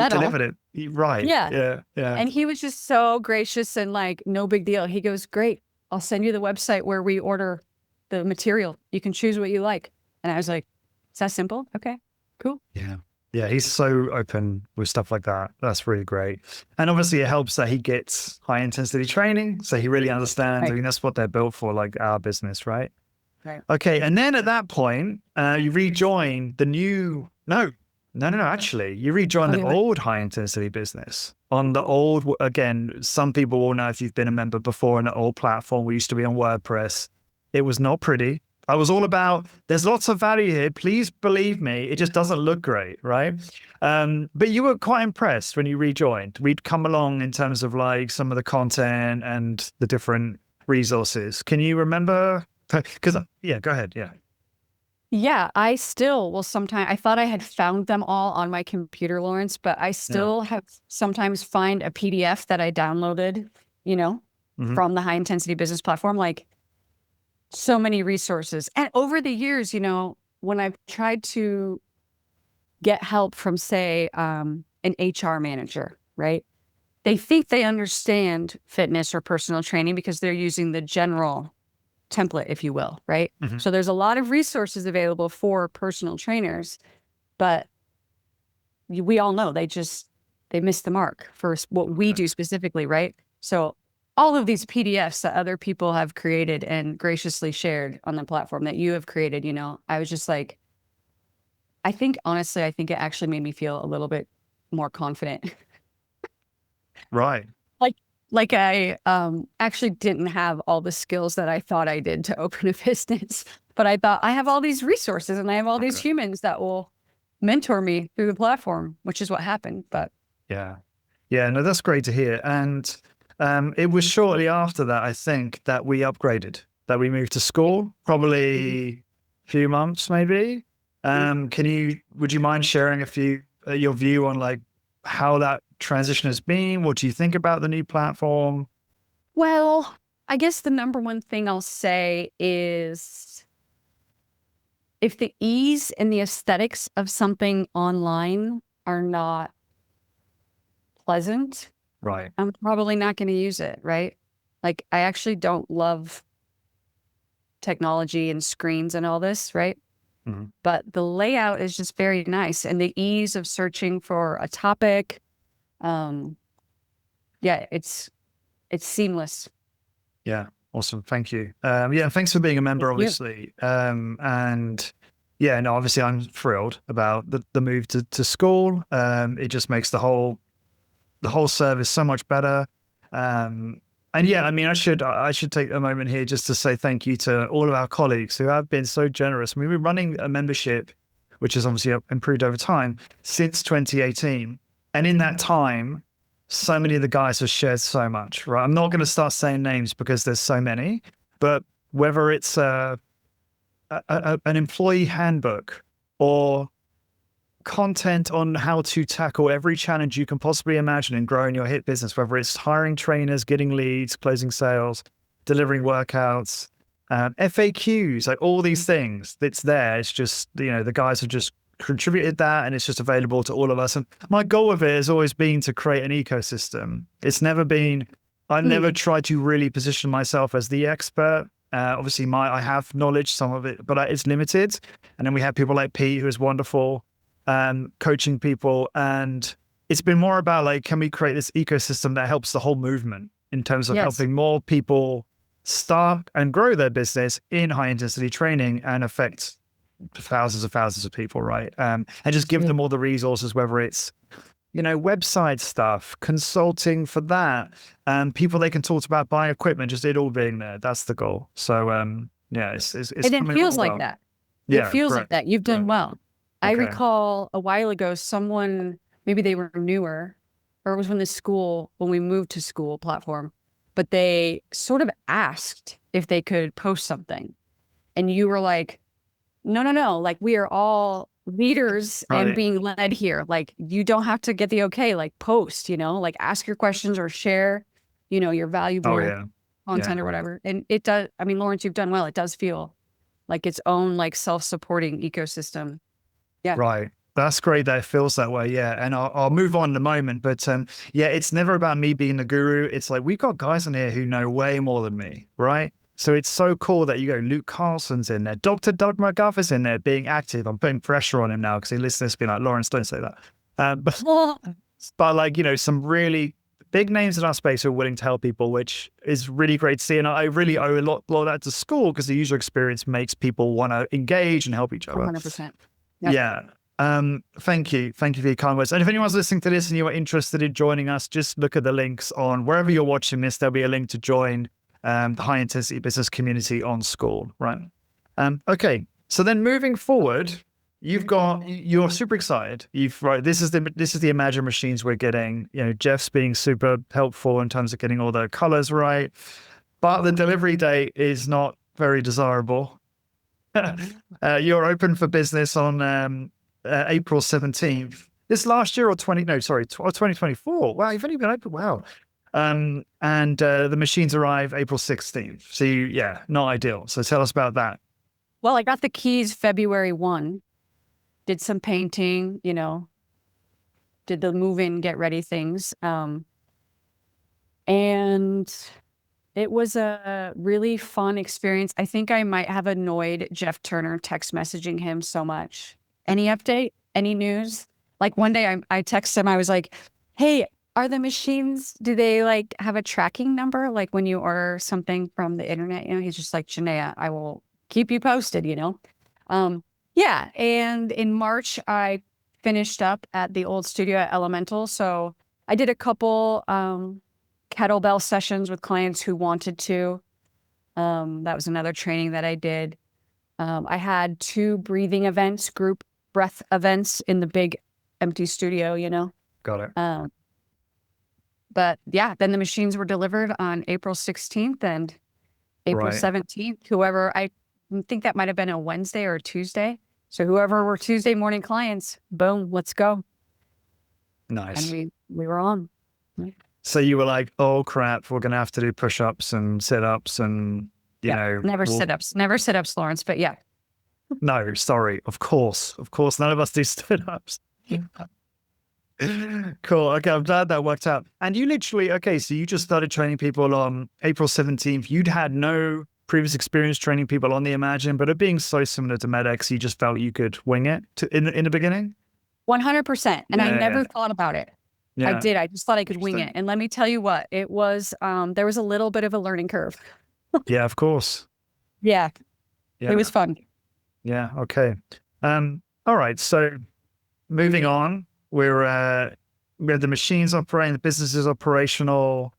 delivered it. Right. Yeah. And he was just so gracious and like, no big deal. He goes, great. I'll send you the website where we order the material. You can choose what you like. And I was like, is that simple? Okay, cool. Yeah. Yeah. He's so open with stuff like that. That's really great. And obviously it helps that he gets high intensity training. So he really understands. Right. I mean, that's what they're built for, like our business, right? Right. Okay. And then at that point, you rejoin the No. Actually, you rejoined the old high intensity business on the old, again, some people will know if you've been a member before in the old platform. We used to be on WordPress. It was not pretty. I was all about, there's lots of value here. Please believe me. It just doesn't look great, right? But you were quite impressed when you rejoined. We'd come along in terms of like some of the content and the different resources. Can you remember? Because, yeah, go ahead. Yeah. Yeah, I still will sometimes, I thought I had found them all on my computer, Lawrence, but I still have sometimes find a PDF that I downloaded, from the high intensity business platform, like so many resources. And over the years, when I've tried to get help from, say, an HR manager, right? They think they understand fitness or personal training because they're using the general template, if you will, right? So there's a lot of resources available for personal trainers, but we all know they miss the mark for what we do specifically, right? So all of these PDFs that other people have created and graciously shared on the platform that you have created, I was just like, honestly, I think it actually made me feel a little bit more confident. Right. Like I actually didn't have all the skills that I thought I did to open a business, but I thought I have all these resources and I have all these humans that will mentor me through the platform, which is what happened. But yeah, no, that's great to hear. And it was shortly after that, I think, that we upgraded, that we moved to school, probably a few months, maybe. Would you mind sharing your view on like how that transition has been? What do you think about the new platform? Well, I guess the number one thing I'll say is if the ease and the aesthetics of something online are not pleasant, right, I'm probably not going to use it, right? Like I actually don't love technology and screens and all this, right? But the layout is just very nice, and the ease of searching for a topic, it's seamless. Yeah, awesome. Thank you. Thanks for being a member, obviously. And yeah, no, obviously I'm thrilled about the move to school. It just makes the whole service so much better. And yeah, I mean, I should take a moment here just to say thank you to all of our colleagues who have been so generous. I mean, we're running a membership, which has obviously improved over time since 2018. And in that time, so many of the guys have shared so much, right? I'm not going to start saying names because there's so many, but whether it's an employee handbook or content on how to tackle every challenge you can possibly imagine in growing your HIIT business, whether it's hiring trainers, getting leads, closing sales, delivering workouts, FAQs, like all these things that's there. It's just, the guys have just contributed that and it's just available to all of us. And my goal with it has always been to create an ecosystem. It's never been, I've never tried to really position myself as the expert. Obviously I have knowledge, some of it, but it's limited. And then we have people like Pete, who is wonderful, coaching people. And it's been more about like, can we create this ecosystem that helps the whole movement in terms of helping more people start and grow their business in high intensity training and affect thousands of people, right? And just give them all the resources, whether it's, website stuff, consulting for that, people they can talk about, buying equipment, just it all being there. That's the goal. So, it's and it feels like that. Yeah, it feels like that. You've done well. I recall a while ago, someone, maybe they were newer, or it was when we moved to school platform, but they sort of asked if they could post something. And you were like, no, like we are all leaders and being led here. Like you don't have to get the okay, like post, like ask your questions or share, your valuable content or whatever. And it does, I mean, Lawrence, you've done well. It does feel like its own like self-supporting ecosystem. Yeah. Right. That's great that it feels that way. Yeah. And I'll move on in a moment. But it's never about me being the guru. It's like, we've got guys in here who know way more than me. Right. So it's so cool that Luke Carlson's in there. Dr. Doug McGuff is in there being active. I'm putting pressure on him now because he listens to me like, Lawrence, don't say that. But like, some really big names in our space who are willing to help people, which is really great to see. And I really owe a lot of that to school because the user experience makes people want to engage and help each other. 100%. Yeah. Thank you. Thank you for your kind words. And if anyone's listening to this and you are interested in joining us, just look at the links on wherever you're watching this. There'll be a link to join the high intensity business community on School, right? Okay. So then moving forward, you're super excited. This is the Imagine machines we're getting. Jeff's being super helpful in terms of getting all the colors right, but the delivery date is not very desirable. You're open for business on April 17th. This last year or 2024. Wow, you've only been open. Wow. And the machines arrive April 16th. So not ideal. So tell us about that. Well, I got the keys February 1, did some painting, did the move in, get ready things. And it was a really fun experience. I think I might have annoyed Jeff Turner text messaging him so much. Any update? Any news? Like one day I texted him, I was like, hey, are the machines, do they like have a tracking number? Like when you order something from the internet, he's just like, Janaya, I will keep you posted, Yeah. And in March, I finished up at the old studio at Elemental. So I did a couple kettlebell sessions with clients who wanted to. That was another training that I did. I had 2 breathing events, group breath events in the big empty studio, Got it. But yeah, then the machines were delivered on April 16th and April 17th. Whoever, I think that might have been a Wednesday or a Tuesday. So whoever were Tuesday morning clients, boom, let's go. Nice. And we were on. So you were like, oh crap, we're going to have to do push-ups and sit-ups and, never sit-ups, Lawrence, but yeah. No, sorry. Of course. None of us do sit-ups. Cool. Okay. I'm glad that worked out. And you literally, so you just started training people on April 17th. You'd had no previous experience training people on the Imagine, but it being so similar to MedX, you just felt you could wing it in the beginning? 100%. And I never thought about it. Yeah. I did. I just thought I could wing it. And let me tell you what, it was, there was a little bit of a learning curve. Yeah, of course. Yeah. It was fun. Yeah. Okay. All right. So moving on, we have the machines operating, the business is operational.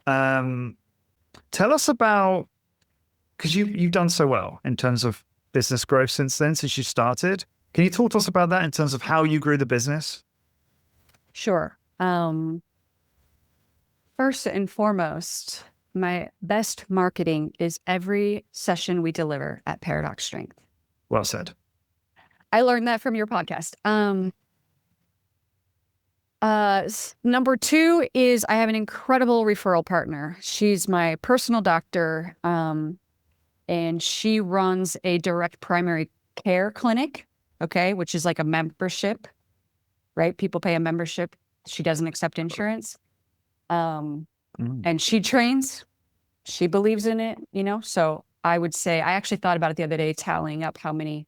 Tell us about, because you've done so well in terms of business growth since you started. Can you talk to us about that in terms of how you grew the business? Sure. First and foremost, my best marketing is every session we deliver at Paradox Strength. Well said. I learned that from your podcast. Number 2 is I have an incredible referral partner. She's my personal doctor, and she runs a direct primary care clinic, which is like a membership, right? People pay a membership. She doesn't accept insurance. And she trains. She believes in it, So I would say, I actually thought about it the other day, tallying up how many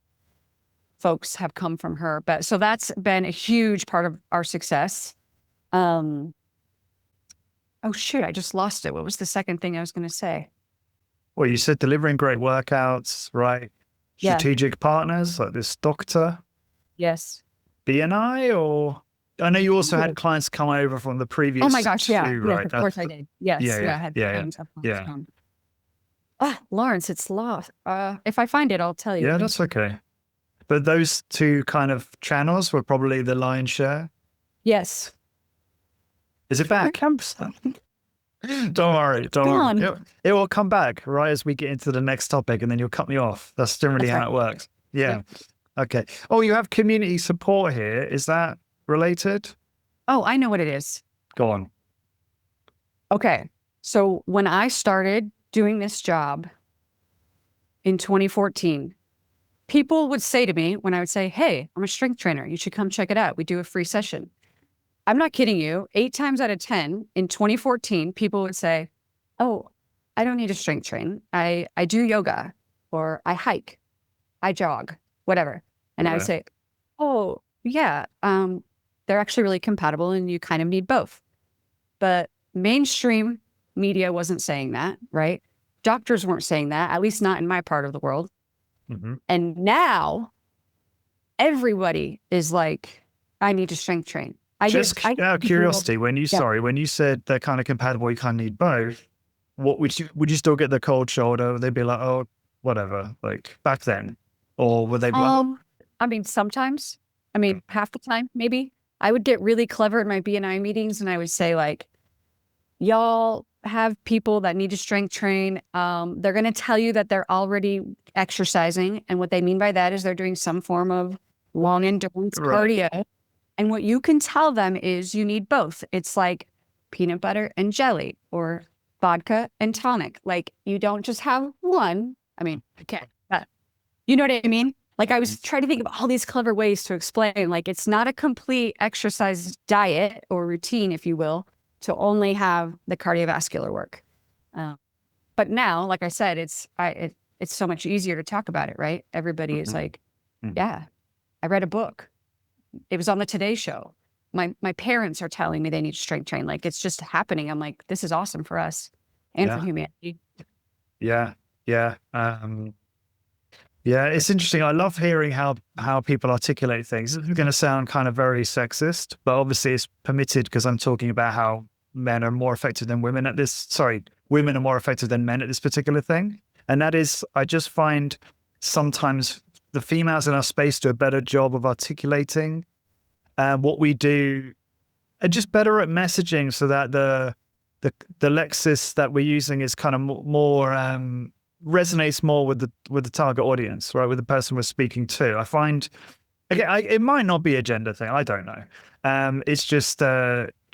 folks have come from her. But so that's been a huge part of our success. Oh shoot, I just lost it. What was the second thing I was going to say? Well, you said delivering great workouts, right? Strategic partners like this doctor. Yes. BNI, or I know you also had clients come over from the previous. Oh my gosh, yeah. Two, right? Yes, of course I did. Yes, I had clients come. Lawrence, it's lost. If I find it, I'll tell you. Yeah, that's okay. But those 2 kind of channels were probably the lion's share. Yes. Is it back? Don't worry. It will come back right as we get into the next topic, and then you'll cut me off. That's generally how it works. Yeah. Okay. Oh, you have community support here. Is that related? Oh, I know what it is. Go on. Okay. So when I started doing this job in 2014, people would say to me when I would say, hey, I'm a strength trainer. You should come check it out. We do a free session. I'm not kidding you. 8 times out of 10 in 2014, people would say, oh, I don't need to strength train. I do yoga, or I hike, I jog, whatever. And I would say, oh, yeah, they're actually really compatible and you kind of need both. But mainstream media wasn't saying that, right? Doctors weren't saying that, at least not in my part of the world. And now everybody is like, I need to strength train. Just out of curiosity, when you said they're kind of compatible, you kind of need both. What would you still get the cold shoulder? They'd be like, oh, whatever, like back then, or would they be like, I mean, sometimes, half the time, maybe I would get really clever in my BNI meetings and I would say like, y'all have people that need to strength train. They're going to tell you that they're already exercising. And what they mean by that is they're doing some form of long endurance cardio. And what you can tell them is you need both. It's like peanut butter and jelly or vodka and tonic. Like you don't just have one. I mean, I can't, but you know what I mean? Like I was trying to think of all these clever ways to explain, like it's not a complete exercise diet or routine, if you will, to only have the cardiovascular work. But now, like I said, it's so much easier to talk about it, right? Everybody is like, yeah, I read a book. It was on the Today Show. My parents are telling me they need to strength train. Like it's just happening. I'm like, this is awesome for us and for humanity. Yeah. Yeah, it's interesting. I love hearing how people articulate things. It's going to sound kind of very sexist, but obviously it's permitted because I'm talking about how men are more effective than women at this. Sorry, women are more effective than men at this particular thing. And that is, I just find sometimes the females in our space do a better job of articulating what we do, and just better at messaging, so that the lexis that we're using is kind of more resonates more with the target audience, right? With the person we're speaking to. I find, again, it might not be a gender thing. I don't know. It's just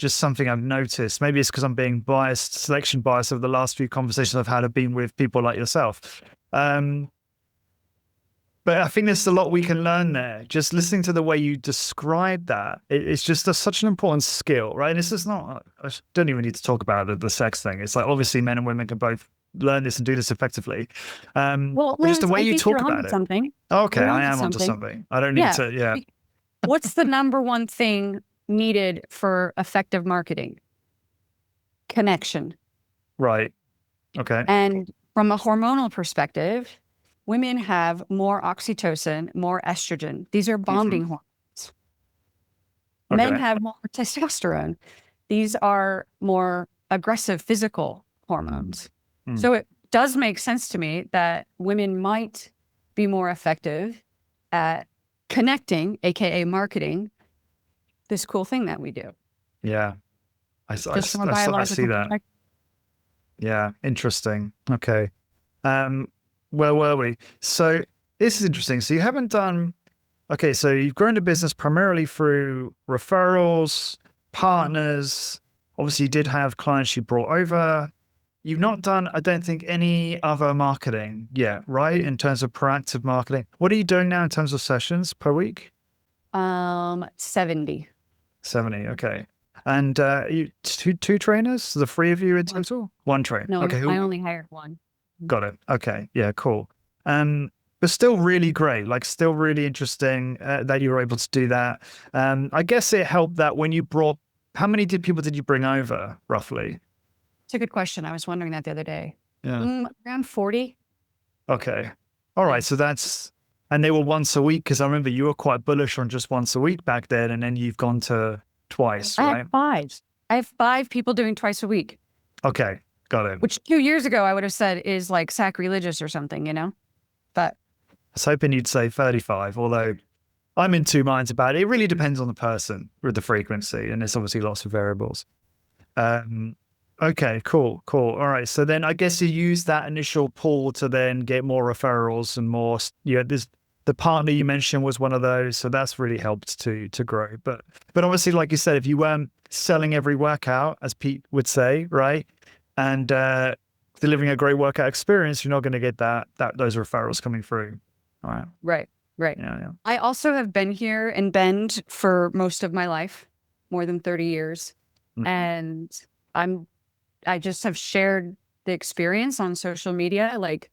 something I've noticed. Maybe it's because I'm being selection biased over the last few conversations I've had have been with people like yourself. But I think there's a lot we can learn there. Just listening to the way you describe that, it's just such an important skill, right? And it's just not, I don't even need to talk about the sex thing. It's like, obviously men and women can both learn this and do this effectively. Well, just the way you talk about it. Something. Okay, I am onto something. I don't need to, What's the number one thing needed for effective marketing? Connection. Right. Okay. And from a hormonal perspective, women have more oxytocin, more estrogen. These are bonding hormones. Okay. Men have more testosterone. These are more aggressive physical hormones. So it does make sense to me that women might be more effective at connecting, AKA marketing, this cool thing that we do. Yeah. I see that. Yeah. Interesting. Okay. Where were we? So this is interesting. So you haven't done, okay, so you've grown the business primarily through referrals, partners. Obviously you did have clients you brought over. You've not done, I don't think, any other marketing yet, right? In terms of proactive marketing. What are you doing now in terms of sessions per week? 70. 70, okay. And you two trainers? The three of you in total? One trainer. No, okay. I only hired one. Got it. Okay. Yeah, cool. But still really great, like still really interesting that you were able to do that. I guess it helped that when you brought, how many people did you bring over roughly? It's a good question. I was wondering that the other day. Yeah. Around 40. Okay. All right. So and they were once a week, because I remember you were quite bullish on just once a week back then, and then you've gone to twice, right? I have 5 people doing twice a week. Okay. Got it. Which 2 years ago I would have said is like sacrilegious or something, But I was hoping you'd say 35, although I'm in two minds about it. It really depends on the person with the frequency, and there's obviously lots of variables. Okay, cool. All right. So then I guess you use that initial pool to then get more referrals and more, the partner you mentioned was one of those. So that's really helped to grow. But obviously, like you said, if you weren't selling every workout, as Pete would say, right, and delivering a great workout experience, you're not going to get those referrals coming through. All right. Right. Yeah. I also have been here in Bend for most of my life, more than 30 years. And I just have shared the experience on social media, like,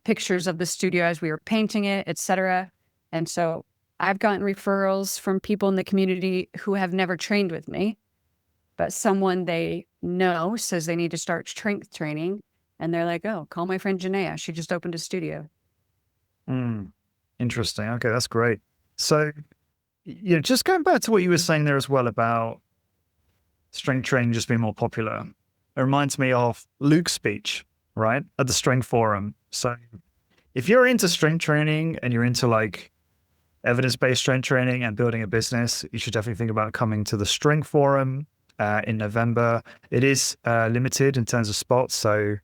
pictures of the studio as we were painting it, etc. And so I've gotten referrals from people in the community who have never trained with me, but someone they know says they need to start strength training. And they're like, oh, call my friend Janaya. She just opened a studio. Interesting. Okay, that's great. So, just going back to what you were saying there as well about strength training just being more popular, it reminds me of Luke's speech, right, at the Strength Forum. So, if you're into strength training and you're into like evidence-based strength training and building a business, you should definitely think about coming to the Strength Forum in November. It is limited in terms of spots, so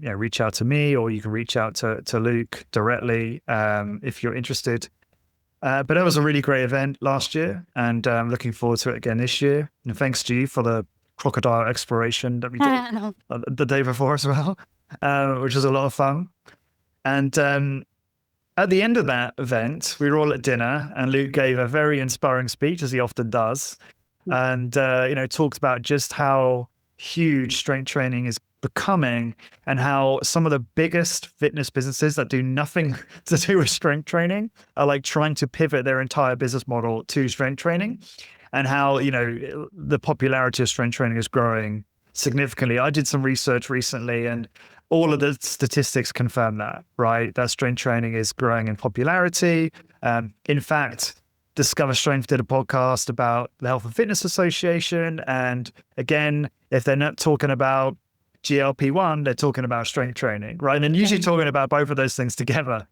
reach out to me, or you can reach out to Luke directly if you're interested. But it was a really great event last year, and I'm looking forward to it again this year. And thanks to you for the crocodile exploration that we did the day before as well, which was a lot of fun. And at the end of that event, we were all at dinner, and Luke gave a very inspiring speech, as he often does, and talked about just how huge strength training is becoming, and how some of the biggest fitness businesses that do nothing to do with strength training are like trying to pivot their entire business model to strength training, and how the popularity of strength training is growing significantly. I did some research recently, and all of the statistics confirm that, right? That strength training is growing in popularity. In fact, Discover Strength did a podcast about the Health and Fitness Association. And again, if they're not talking about GLP-1, they're talking about strength training, right? And usually talking about both of those things together,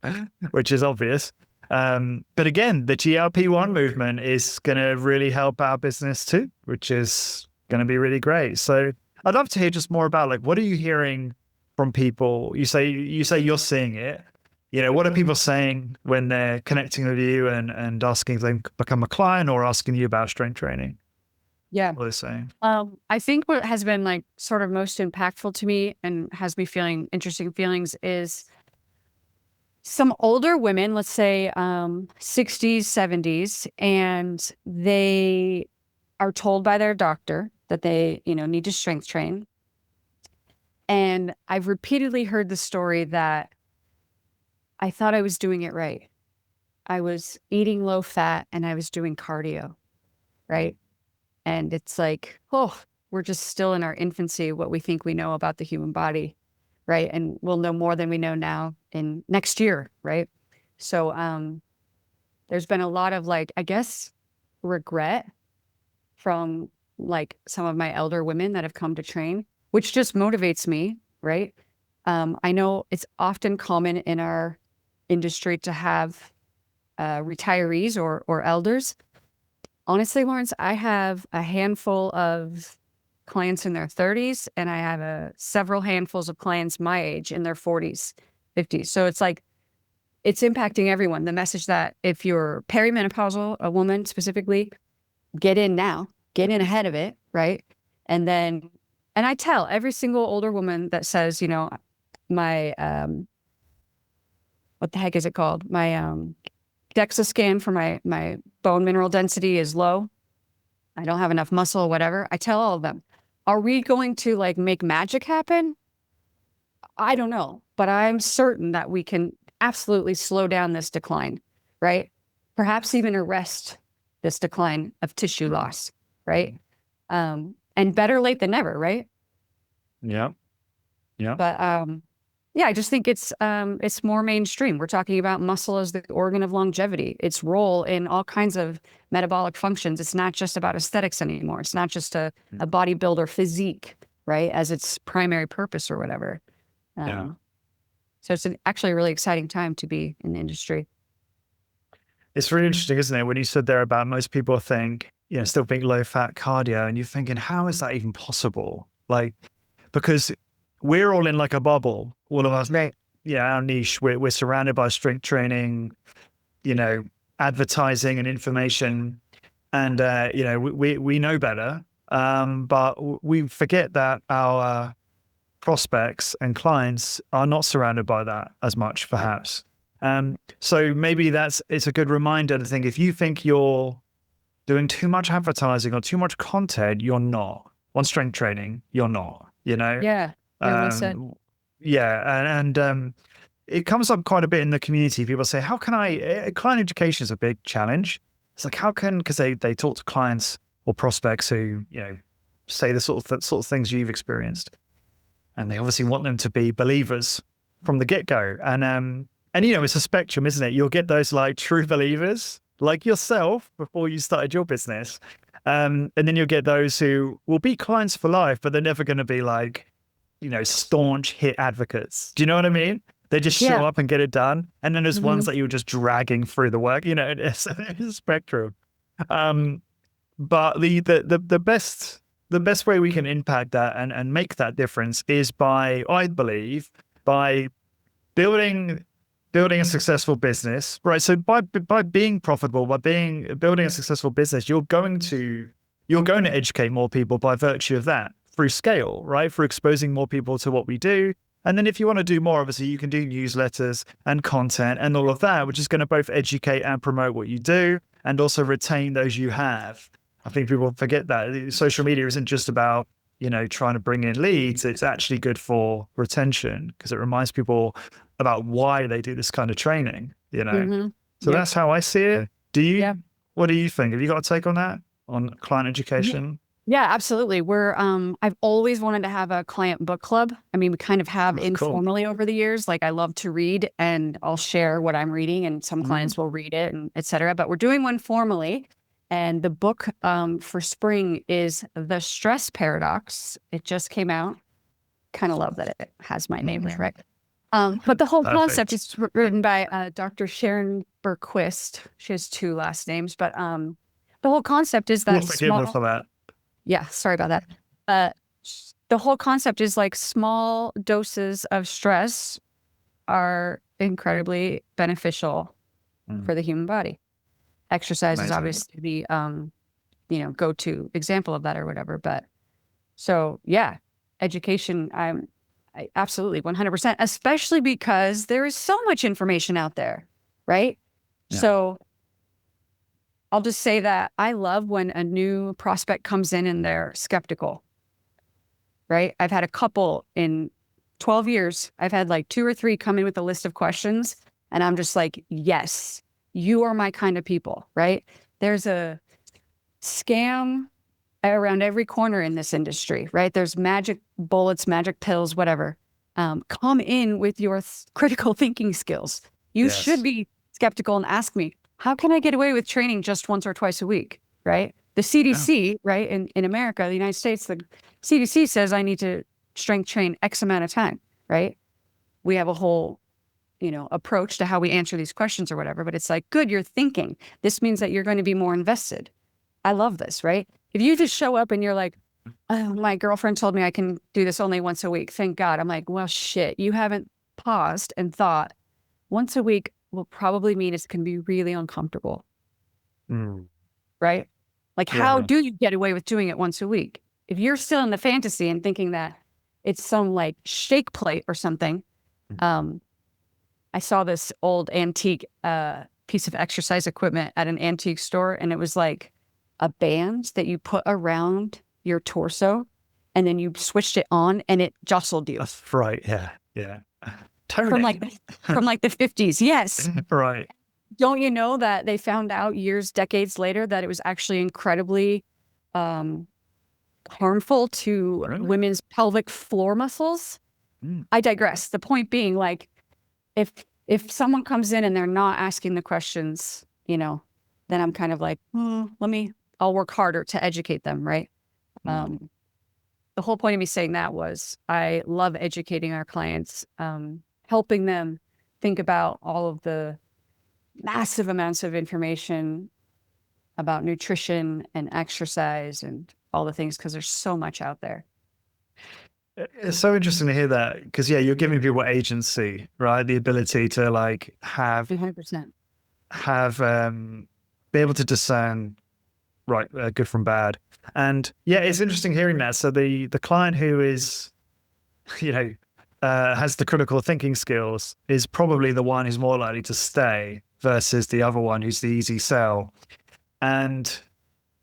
which is obvious. But again, the GLP-1 movement is going to really help our business too, which is going to be really great. So I'd love to hear just more about, like, what are you hearing from people? You say you're seeing it. What are people saying when they're connecting with you and asking if they can become a client or asking you about strength training? Yeah. What are they saying? I think what has been like sort of most impactful to me and has me feeling interesting feelings is some older women, let's say 60s, 70s, and they are told by their doctor that they, need to strength train. And I've repeatedly heard the story that I thought I was doing it right. I was eating low fat and I was doing cardio, right? And it's like, we're just still in our infancy, what we think we know about the human body, right? And we'll know more than we know now in next year, right? So there's been a lot of like, I guess, regret from like some of my elder women that have come to train, which just motivates me, right? I know it's often common in our industry to have retirees or elders. Honestly, Lawrence, I have a handful of clients in their 30s, and I have several handfuls of clients my age in their 40s, 50s. So it's like, it's impacting everyone. The message that if you're perimenopausal, a woman specifically, get in now, get in ahead of it, right? And I tell every single older woman that says, my, what the heck is it called? My DEXA scan for my bone mineral density is low. I don't have enough muscle, whatever. I tell all of them, are we going to like make magic happen? I don't know, but I'm certain that we can absolutely slow down this decline, right? Perhaps even arrest this decline of tissue loss, right? And better late than never, right? Yeah. But yeah, I just think it's more mainstream. We're talking about muscle as the organ of longevity, its role in all kinds of metabolic functions. It's not just about aesthetics anymore. It's not just a bodybuilder physique, right, as its primary purpose or whatever. So it's actually a really exciting time to be in the industry. It's really interesting, isn't it? When you said there about most people think, still think low fat cardio, and you're thinking, how is that even possible? Like, because we're all in like a bubble, all of us. Right. Yeah, our niche. We're surrounded by strength training, advertising and information, and we know better. But we forget that our prospects and clients are not surrounded by that as much, perhaps. So maybe it's a good reminder to think, if you think you're doing too much advertising or too much content, you're not. On strength training, you're not. Yeah. Well said. Yeah, and it comes up quite a bit in the community. People say, how can client education is a big challenge. It's like, because they talk to clients or prospects who, say the sort of things you've experienced. And they obviously want them to be believers from the get-go. And And, it's a spectrum, isn't it? You'll get those like true believers like yourself before you started your business. And then you'll get those who will be clients for life, but they're never going to be like, staunch hit advocates. Do you know what I mean? They just show up and get it done. And then there's ones that you're just dragging through the work, it's a spectrum. But the best way we can impact that and make that difference is by, I believe, by building a successful business, right? So by being profitable, building a successful business, you're going to educate more people by virtue of that through scale, right? For exposing more people to what we do. And then if you want to do more, obviously you can do newsletters and content and all of that, which is going to both educate and promote what you do and also retain those you have. I think people forget that social media isn't just about, trying to bring in leads. It's actually good for retention because it reminds people about why they do this kind of training, So that's how I see it. What do you think? Have you got a take on that, on client education? Yeah, absolutely. I've always wanted to have a client book club. I mean, we kind of have informally over the years. Like I love to read and I'll share what I'm reading and some clients will read it and et cetera. But we're doing one formally. And the book for spring is The Stress Paradox. It just came out. Kind of love that it has my name there, right? But the whole concept is written by Dr. Sharon Berquist. She has 2 last names, but the whole concept is that yeah, sorry about that. The whole concept is like small doses of stress are incredibly beneficial for the human body. Exercise is obviously the go-to example of that or whatever. But so yeah, education, I absolutely 100%, especially because there is so much information out there, right? Yeah. So I'll just say that I love when a new prospect comes in and they're skeptical, right? I've had a couple in 12 years. I've had like 2 or 3 come in with a list of questions and I'm just like, yes, you are my kind of people, right? There's a scam around every corner in this industry, right? There's magic bullets, magic pills, whatever. Come in with your critical thinking skills. You should be skeptical and ask me, how can I get away with training just once or twice a week, right? The CDC, right, in America, the United States, the CDC says I need to strength train X amount of time, right? We have a whole, approach to how we answer these questions or whatever, but it's like, good, you're thinking. This means that you're going to be more invested. I love this, right? If you just show up and you're like, oh, my girlfriend told me I can do this only once a week. Thank God. I'm like, well, shit, you haven't paused and thought once a week will probably mean it's going to be really uncomfortable. Right? Like, how do you get away with doing it once a week? If you're still in the fantasy and thinking that it's some like shake plate or something, I saw this old antique piece of exercise equipment at an antique store, and it was like a band that you put around your torso, and then you switched it on, and it jostled you. That's right. Yeah. From like the 50s. Yes. Right. Don't you know that they found out decades later, that it was actually incredibly harmful to women's pelvic floor muscles? I digress. The point being, like, if someone comes in and they're not asking the questions, then I'm kind of like, I'll work harder to educate them, right? The whole point of me saying that was I love educating our clients, helping them think about all of the massive amounts of information about nutrition and exercise and all the things, because there's so much out there. It's so interesting to hear that, because you're giving people agency, right? The ability to like have 100%. Be able to discern good from bad. And it's interesting hearing that. So the client who is, has the critical thinking skills is probably the one who's more likely to stay versus the other one who's the easy sell. And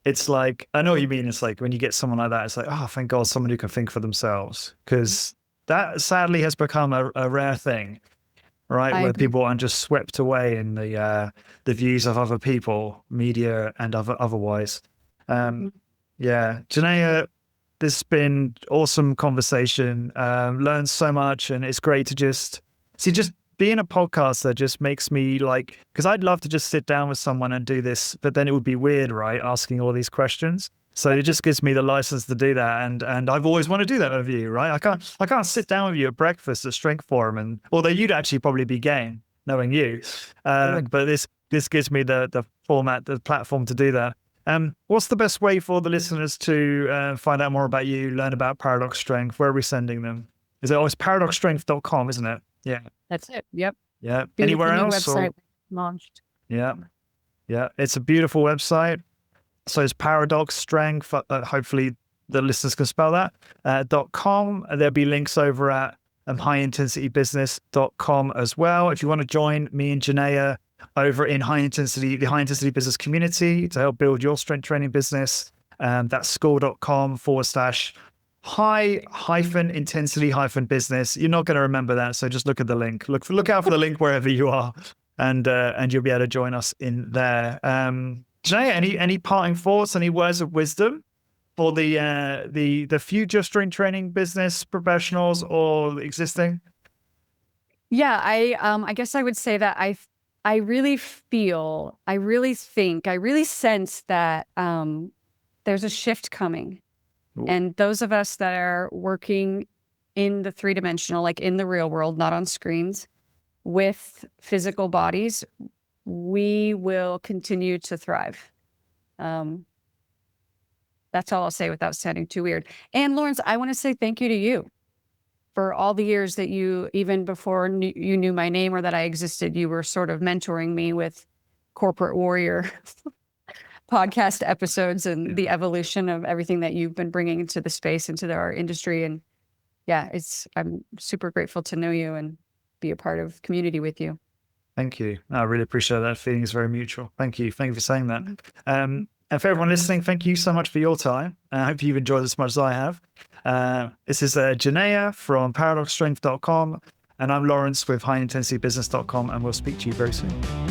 it's like, I know what you mean. It's like when you get someone like that, it's like, oh, thank God, someone who can think for themselves. Because that sadly has become a rare thing, right? Where people are just swept away in the views of other people, media and otherwise. Janaya, this has been awesome conversation. Learned so much, and it's great to just being a podcaster just makes me like, because I'd love to just sit down with someone and do this, but then it would be weird, right? Asking all these questions. So it just gives me the license to do that. And I've always wanted to do that with you, right? I can't sit down with you at breakfast at Strength Forum, and although you'd actually probably be game knowing you, but this gives me the format, the platform to do that. What's the best way for the listeners to find out more about you, learn about Paradox Strength? Where are we sending them? Is it always paradoxstrength.com, isn't it? Yeah. That's it. Yep. Yeah. Beautiful Anywhere new else? website launched. Yeah. Yeah. It's a beautiful website. So it's Paradox Strength. Hopefully the listeners can spell that. .com. There'll be links over at highintensitybusiness.com as well. If you want to join me and Janaya over in the high intensity business community to help build your strength training business, that's school.com/high-intensity-business. You're not going to remember that, so just look at the link. Look out for the link wherever you are, and you'll be able to join us in there. Janaya, any parting thoughts, any words of wisdom for the future strength training business professionals or existing? Yeah, I guess I would say that I really sense that there's a shift coming. Ooh. And those of us that are working in the three-dimensional, like in the real world, not on screens, with physical bodies, we will continue to thrive. That's all I'll say without sounding too weird. And Lawrence, I want to say thank you to you for all the years that you, even before you knew my name or that I existed, you were sort of mentoring me with Corporate Warrior podcast episodes and the evolution of everything that you've been bringing into the space, into our industry. And yeah, I'm super grateful to know you and be a part of community with you. Thank you. I really appreciate that. Feeling is very mutual. Thank you. Thank you for saying that. And for everyone listening, thank you so much for your time. I hope you've enjoyed as much as I have. This is Janaya from paradoxstrength.com, and I'm Lawrence with highintensitybusiness.com, and we'll speak to you very soon.